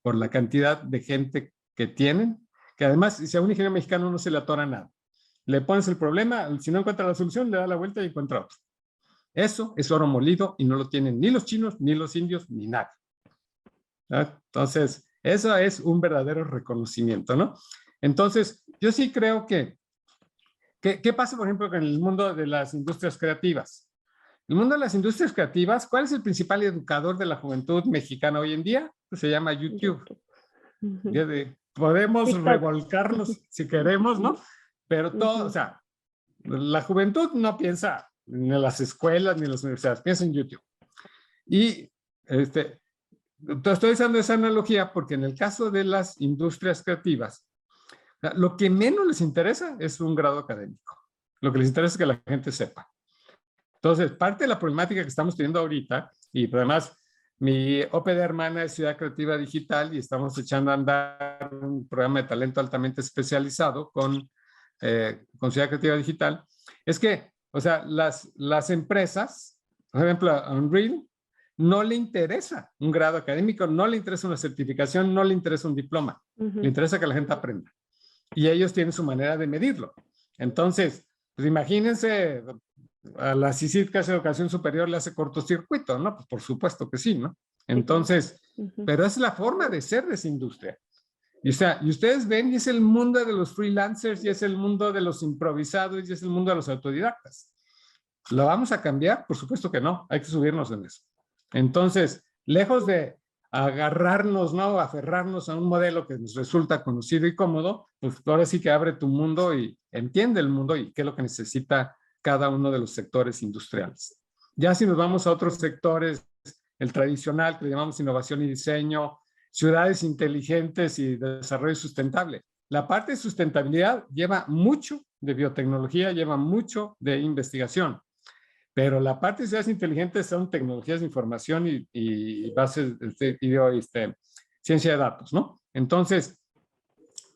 Por la cantidad de gente que tienen, que además, si a un ingeniero mexicano no se le atora nada. Le pones el problema, si no encuentra la solución, le da la vuelta y encuentra otro. Eso es oro molido y no lo tienen ni los chinos, ni los indios, ni nadie. Entonces, eso es un verdadero reconocimiento, ¿no? Entonces, yo sí creo que ¿qué pasa, por ejemplo, con el mundo de las industrias creativas? El mundo de las industrias creativas, ¿cuál es el principal educador de la juventud mexicana hoy en día? Pues se llama YouTube. Podemos revolcarnos si queremos, ¿no? Pero todo, o sea, la juventud no piensa ni en las escuelas ni en las universidades, piensa en YouTube. Y estoy usando esa analogía porque en el caso de las industrias creativas, lo que menos les interesa es un grado académico. Lo que les interesa es que la gente sepa. Entonces, parte de la problemática que estamos teniendo ahorita, y además mi OPD hermana es Ciudad Creativa Digital y estamos echando a andar un programa de talento altamente especializado con Ciudad Creativa Digital, es que, o sea, las empresas, por ejemplo, a Unreal, no le interesa un grado académico, no le interesa una certificación, no le interesa un diploma. Le interesa que la gente aprenda. Y ellos tienen su manera de medirlo. Entonces, pues imagínense, a la CICID, que hace educación superior, le hace cortocircuito, ¿no? Pues por supuesto que sí, ¿no? Entonces, pero es la forma de ser de esa industria. Y, o sea, y ustedes ven, y es el mundo de los freelancers, y es el mundo de los improvisados, y es el mundo de los autodidactas. ¿Lo vamos a cambiar? Por supuesto que no, hay que subirnos en eso. Entonces, lejos de agarrarnos, ¿no? Aferrarnos a un modelo que nos resulta conocido y cómodo, pues ahora sí que abre tu mundo y entiende el mundo y qué es lo que necesita cada uno de los sectores industriales. Ya si nos vamos a otros sectores, el tradicional que le llamamos innovación y diseño, ciudades inteligentes y desarrollo sustentable. La parte de sustentabilidad lleva mucho de biotecnología, lleva mucho de investigación. Pero la parte de ciudades inteligentes son tecnologías de información y bases de ciencia de datos, ¿no? Entonces,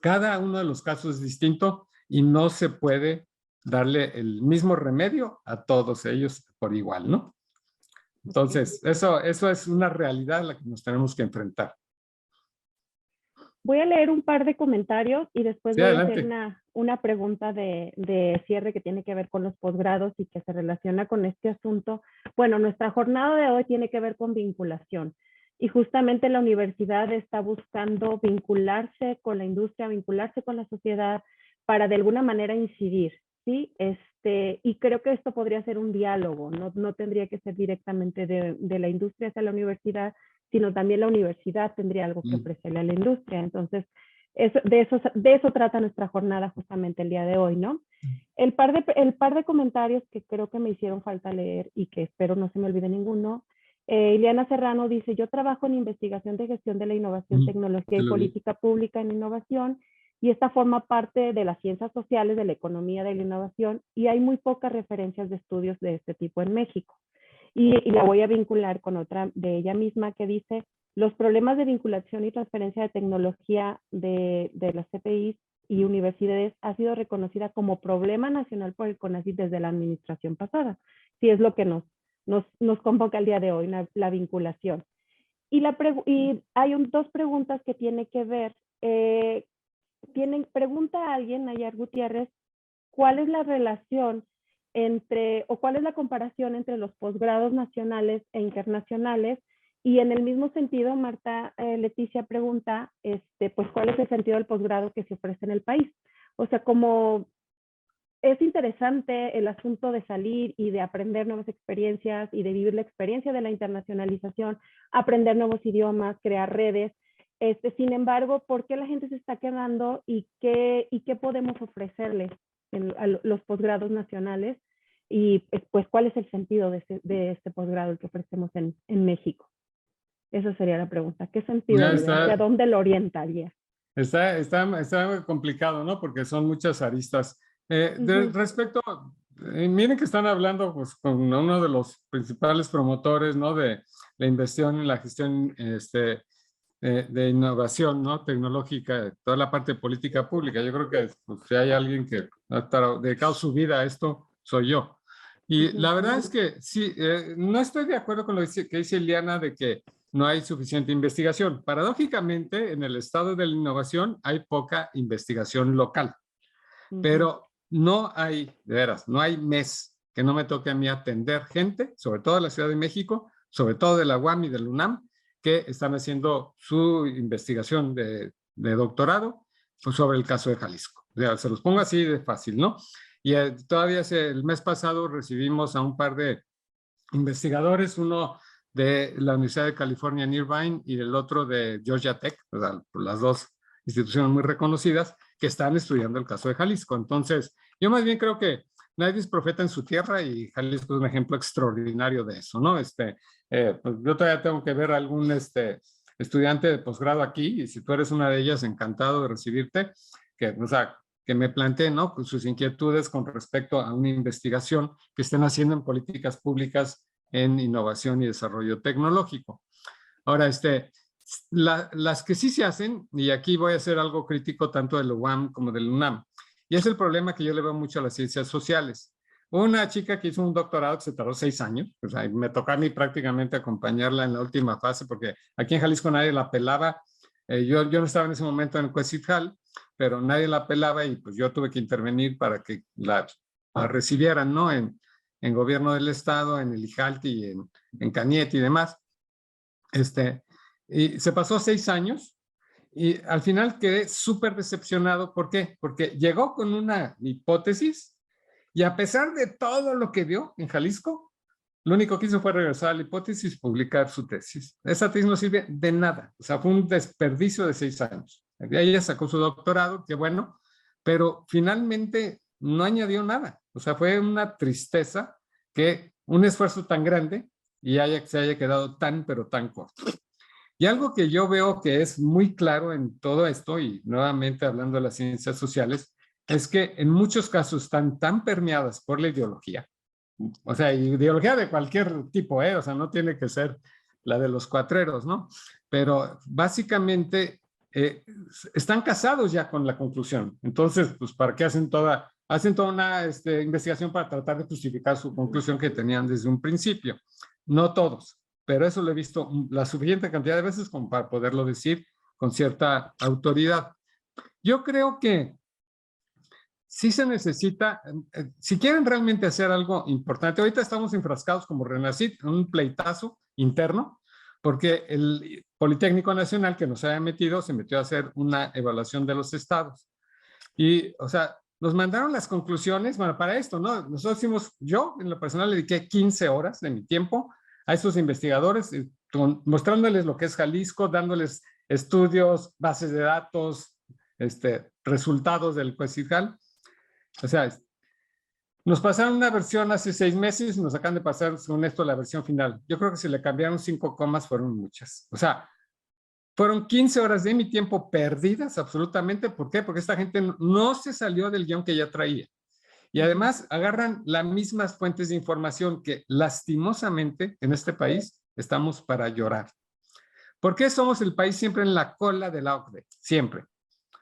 cada uno de los casos es distinto y no se puede darle el mismo remedio a todos ellos por igual, ¿no? Entonces, eso es una realidad a la que nos tenemos que enfrentar. Voy a leer un par de comentarios y después Sí, voy adelante. a hacer una pregunta de cierre que tiene que ver con los posgrados y que se relaciona con este asunto. Bueno, nuestra jornada de hoy tiene que ver con vinculación y justamente la universidad está buscando vincularse con la industria, vincularse con la sociedad para de alguna manera incidir, ¿sí? Y creo que esto podría ser un diálogo, no tendría que ser directamente de la industria hacia la universidad, sino también la universidad tendría algo que ofrecerle a la industria. Entonces, de eso trata nuestra jornada justamente el día de hoy, ¿no? El par de comentarios que creo que me hicieron falta leer y que espero no se me olvide ninguno. Ileana Serrano dice, yo trabajo en investigación de gestión de la innovación, tecnología y política pública en innovación, y esta forma parte de las ciencias sociales, de la economía de la innovación, y hay muy pocas referencias de estudios de este tipo en México. Y la voy a vincular con otra de ella misma que dice, los problemas de vinculación y transferencia de tecnología de las CPIs y universidades ha sido reconocida como problema nacional por el CONACYT desde la administración pasada. Sí, es lo que nos convoca el día de hoy, la vinculación. Y hay dos preguntas que tienen que ver. Pregunta a alguien, Nayar Gutiérrez, ¿cuál es la relación cuál es la comparación entre los posgrados nacionales e internacionales? Y en el mismo sentido, Marta Leticia pregunta, pues, ¿cuál es el sentido del posgrado que se ofrece en el país? O sea, como es interesante el asunto de salir y de aprender nuevas experiencias y de vivir la experiencia de la internacionalización, aprender nuevos idiomas, crear redes. Sin embargo, ¿por qué la gente se está quedando y qué podemos ofrecerles a los posgrados nacionales? Y pues, ¿cuál es el sentido de este posgrado que ofrecemos en México? Esa sería la pregunta. ¿Qué sentido le da? ¿Hacia dónde lo orientaría? Está complicado, ¿no? Porque son muchas aristas. Respecto, miren que están hablando pues, con uno de los principales promotores, ¿no? De la inversión en la gestión de innovación, ¿no? Tecnológica, toda la parte de política pública. Yo creo que pues, si hay alguien que ha dedicado su vida a esto, soy yo. Y la verdad es que sí, no estoy de acuerdo con lo que dice Ileana de que no hay suficiente investigación. Paradójicamente, en el estado de la innovación hay poca investigación local, pero no hay, de veras, no hay mes que no me toque a mí atender gente, sobre todo de la Ciudad de México, sobre todo de la UAM y del UNAM, que están haciendo su investigación de doctorado pues, sobre el caso de Jalisco. O sea, se los pongo así de fácil, ¿no? Y todavía el mes pasado recibimos a un par de investigadores, uno de la Universidad de California en Irvine y el otro de Georgia Tech, o sea, las dos instituciones muy reconocidas que están estudiando el caso de Jalisco. Entonces, yo más bien creo que nadie es profeta en su tierra y Jalisco es un ejemplo extraordinario de eso, ¿no? Pues yo todavía tengo que ver algún estudiante de posgrado aquí y si tú eres una de ellas, encantado de recibirte, o sea, que me planteen, ¿no? Con sus inquietudes con respecto a una investigación que estén haciendo en políticas públicas en innovación y desarrollo tecnológico. Ahora, las que sí se hacen, y aquí voy a hacer algo crítico tanto del UAM como del UNAM, y es el problema que yo le veo mucho a las ciencias sociales. Una chica que hizo un doctorado que se tardó 6 años, o sea, me tocó a mí prácticamente acompañarla en la última fase, porque aquí en Jalisco nadie la pelaba. Yo no estaba en ese momento en COECITJAL, pero nadie la pelaba y pues yo tuve que intervenir para que la recibieran, ¿no? En gobierno del estado, en el IJALTI, en CANIET y demás. Y se pasó 6 años y al final quedé súper decepcionado. ¿Por qué? Porque llegó con una hipótesis y a pesar de todo lo que vio en Jalisco, lo único que hizo fue regresar a la hipótesis y publicar su tesis. Esa tesis no sirve de nada. O sea, fue un desperdicio de 6 años. Ella sacó su doctorado, qué bueno, pero finalmente no añadió nada. O sea, fue una tristeza que un esfuerzo tan grande y se haya quedado tan, pero tan corto. Y algo que yo veo que es muy claro en todo esto, y nuevamente hablando de las ciencias sociales, es que en muchos casos están tan permeadas por la ideología, o sea, ideología de cualquier tipo, o sea, no tiene que ser la de los cuatreros, ¿no? Pero básicamente están casados ya con la conclusión. Entonces, pues, ¿para qué hacen toda una investigación para tratar de justificar su conclusión que tenían desde un principio? No todos, pero eso lo he visto la suficiente cantidad de veces como para poderlo decir con cierta autoridad. Yo creo que sí se necesita, si quieren realmente hacer algo importante, ahorita estamos enfrascados como Renacit en un pleitazo interno, porque el Politécnico Nacional que nos había metido, se metió a hacer una evaluación de los estados. Y, o sea, nos mandaron las conclusiones, bueno, para esto, ¿no? Nosotros hicimos, yo en lo personal le dediqué 15 horas de mi tiempo a estos investigadores, mostrándoles lo que es Jalisco, dándoles estudios, bases de datos, resultados del COECITJAL. O sea, nos pasaron una versión hace 6 meses y nos acaban de pasar, según esto, la versión final. Yo creo que si le cambiaron 5 comas fueron muchas. O sea, fueron 15 horas de mi tiempo perdidas absolutamente. ¿Por qué? Porque esta gente no se salió del guión que ya traía. Y además agarran las mismas fuentes de información que lastimosamente en este país estamos para llorar. ¿Por qué somos el país siempre en la cola de la OCDE? Siempre.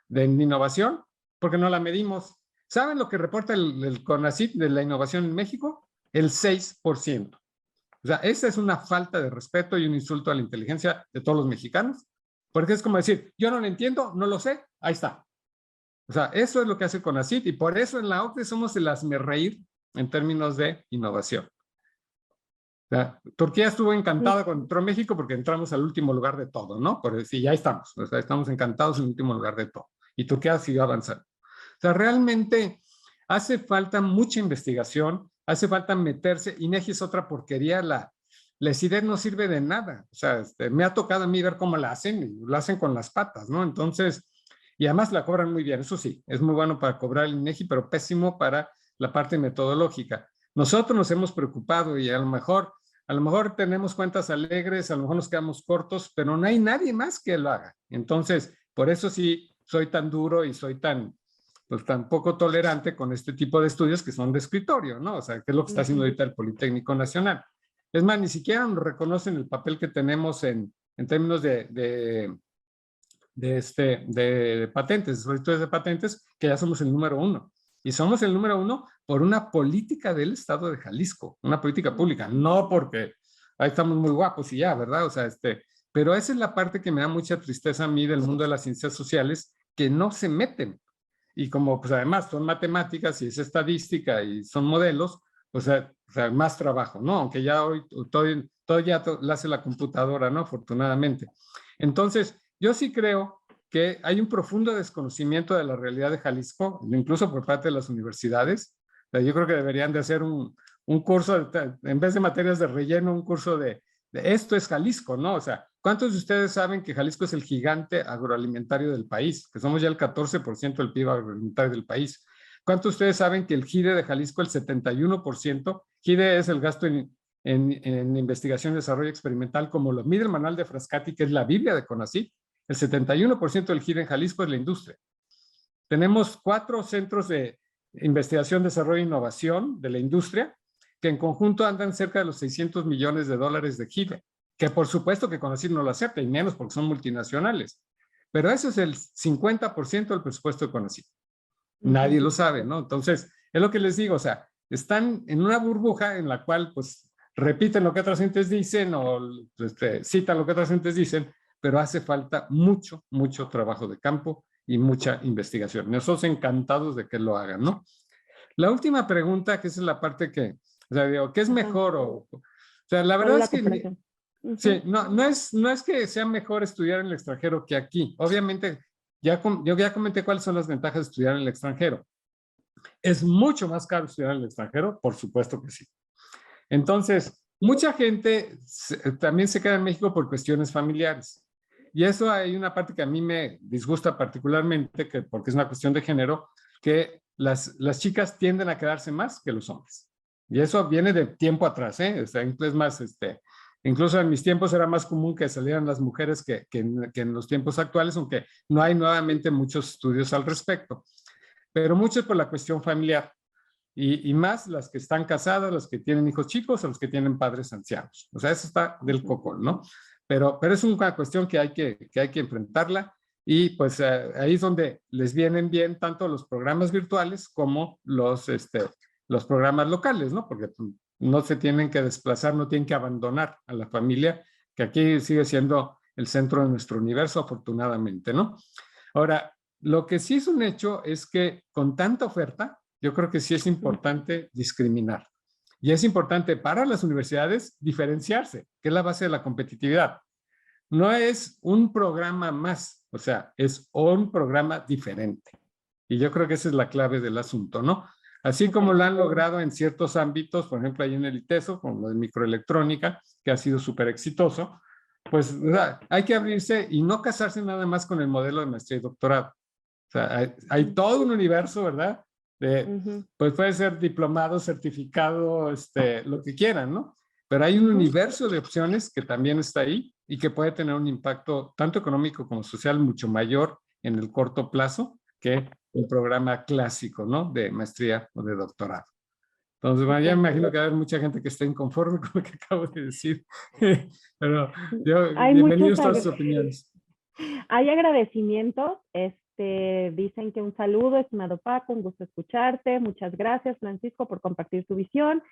¿De innovación? Porque no la medimos. ¿Saben lo que reporta el CONACYT de la innovación en México? El 6%. O sea, esa es una falta de respeto y un insulto a la inteligencia de todos los mexicanos. Porque es como decir, yo no lo entiendo, no lo sé, ahí está. O sea, eso es lo que hace CONACYT y por eso en la OCDE somos el hazmerreír en términos de innovación. O sea, Turquía estuvo encantada cuando entró México porque entramos al último lugar de todo, ¿no? Por decir, ya estamos. O sea, estamos encantados en el último lugar de todo. Y Turquía siguió avanzando. O sea, realmente hace falta mucha investigación, hace falta meterse. INEGI es otra porquería, la ESIDET no sirve de nada. O sea, me ha tocado a mí ver cómo la hacen, y lo hacen con las patas, ¿no? Entonces, y además la cobran muy bien, eso sí, es muy bueno para cobrar el INEGI, pero pésimo para la parte metodológica. Nosotros nos hemos preocupado y a lo mejor tenemos cuentas alegres, a lo mejor nos quedamos cortos, pero no hay nadie más que lo haga. Entonces, por eso sí soy tan duro y soy tan poco tolerante con este tipo de estudios que son de escritorio, ¿no? O sea, que es lo que está haciendo ahorita el Politécnico Nacional. Es más, ni siquiera nos reconocen el papel que tenemos en términos de patentes, solicitudes de patentes, que ya somos el número 1. Y somos el número 1 por una política del Estado de Jalisco, una política pública, no porque ahí estamos muy guapos y ya, ¿verdad? O sea, pero esa es la parte que me da mucha tristeza a mí del mundo de las ciencias sociales, que no se meten. Y como pues además son matemáticas y es estadística y son modelos, pues o sea, más trabajo, ¿no? Aunque ya hoy todo ya lo hace la computadora, ¿no? Afortunadamente. Entonces, yo sí creo que hay un profundo desconocimiento de la realidad de Jalisco, incluso por parte de las universidades. O sea, yo creo que deberían de hacer un curso, en vez de materias de relleno, un curso de esto es Jalisco, ¿no? O sea, ¿cuántos de ustedes saben que Jalisco es el gigante agroalimentario del país? Que somos ya el 14% del PIB agroalimentario del país. ¿Cuántos de ustedes saben que el GIDE de Jalisco, el 71%, GIDE es el gasto en investigación y desarrollo experimental, como lo mide el manual de Frascati, que es la Biblia de CONACYT, el 71% del GIDE en Jalisco es la industria. Tenemos 4 centros de investigación, desarrollo e innovación de la industria, que en conjunto andan cerca de los $600 millones de GIDE, que por supuesto que CONACYT no lo acepta, y menos porque son multinacionales. Pero eso es el 50% del presupuesto de CONACYT. Nadie lo sabe, ¿no? Entonces, es lo que les digo, o sea, están en una burbuja en la cual, pues, repiten lo que otras gentes dicen o citan lo que otras gentes dicen, pero hace falta mucho, mucho trabajo de campo y mucha investigación. Nosotros encantados de que lo hagan, ¿no? La última pregunta, que esa es la parte que, o sea, digo, ¿qué es mejor? O sea, la verdad es que sí, no es que sea mejor estudiar en el extranjero que aquí. Obviamente, yo ya comenté cuáles son las ventajas de estudiar en el extranjero. ¿Es mucho más caro estudiar en el extranjero? Por supuesto que sí. Entonces, mucha gente también se queda en México por cuestiones familiares. Y eso hay una parte que a mí me disgusta particularmente, porque es una cuestión de género, que las chicas tienden a quedarse más que los hombres. Y eso viene de tiempo atrás, ¿eh? O sea, es más, incluso en mis tiempos era más común que salieran las mujeres que en los tiempos actuales, aunque no hay nuevamente muchos estudios al respecto. Pero mucho es por la cuestión familiar. Y más las que están casadas, las que tienen hijos chicos o los que tienen padres ancianos. O sea, eso está del coco, ¿no? Pero es una cuestión que hay que enfrentarla y pues ahí es donde les vienen bien tanto los programas virtuales como los programas locales, ¿no? Porque no se tienen que desplazar, no tienen que abandonar a la familia, que aquí sigue siendo el centro de nuestro universo, afortunadamente, ¿no? Ahora, lo que sí es un hecho es que con tanta oferta, yo creo que sí es importante discriminar. Y es importante para las universidades diferenciarse, que es la base de la competitividad. No es un programa más, o sea, es un programa diferente. Y yo creo que esa es la clave del asunto, ¿no? Así como lo han logrado en ciertos ámbitos, por ejemplo, ahí en el ITESO, como lo de microelectrónica, que ha sido súper exitoso, pues hay que abrirse y no casarse nada más con el modelo de maestría y doctorado. O sea, hay todo un universo, ¿verdad? Pues puede ser diplomado, certificado, lo que quieran, ¿no? Pero hay un universo de opciones que también está ahí y que puede tener un impacto tanto económico como social mucho mayor en el corto plazo que un programa clásico, ¿no? De maestría o de doctorado. Entonces, bueno, ya me imagino que va a haber mucha gente que esté inconforme con lo que acabo de decir. Pero bienvenidos a todas sus opiniones. Hay agradecimientos. Dicen que un saludo, estimado Paco, un gusto escucharte. Muchas gracias, Francisco, por compartir tu visión.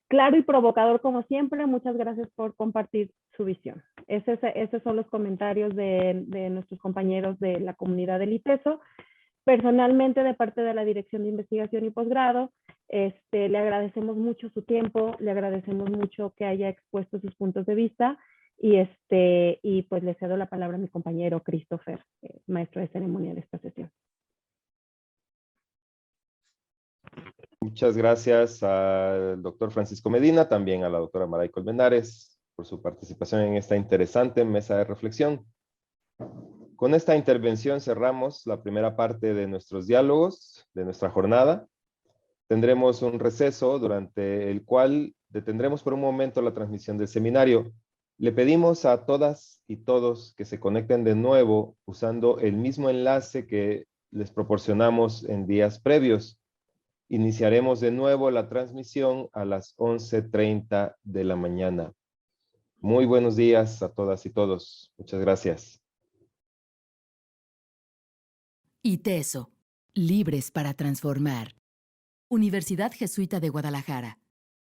Claro y provocador como siempre, muchas gracias por compartir su visión. Esos son los comentarios de nuestros compañeros de la comunidad del ITESO. Personalmente, de parte de la Dirección de Investigación y Posgrado, le agradecemos mucho su tiempo, le agradecemos mucho que haya expuesto sus puntos de vista y pues le cedo la palabra a mi compañero Christopher, maestro de ceremonia de esta sesión. Muchas gracias al doctor Francisco Medina, también a la doctora Maray Colmenares. por su participación en esta interesante mesa de reflexión. Con esta intervención cerramos la primera parte de nuestros diálogos, de nuestra jornada. Tendremos un receso durante el cual detendremos por un momento la transmisión del seminario. Le pedimos a todas y todos que se conecten de nuevo usando el mismo enlace que les proporcionamos en días previos. Iniciaremos de nuevo la transmisión a las 11:30 de la mañana. Muy buenos días a todas y todos. Muchas gracias. ITESO, libres para transformar. Universidad Jesuita de Guadalajara.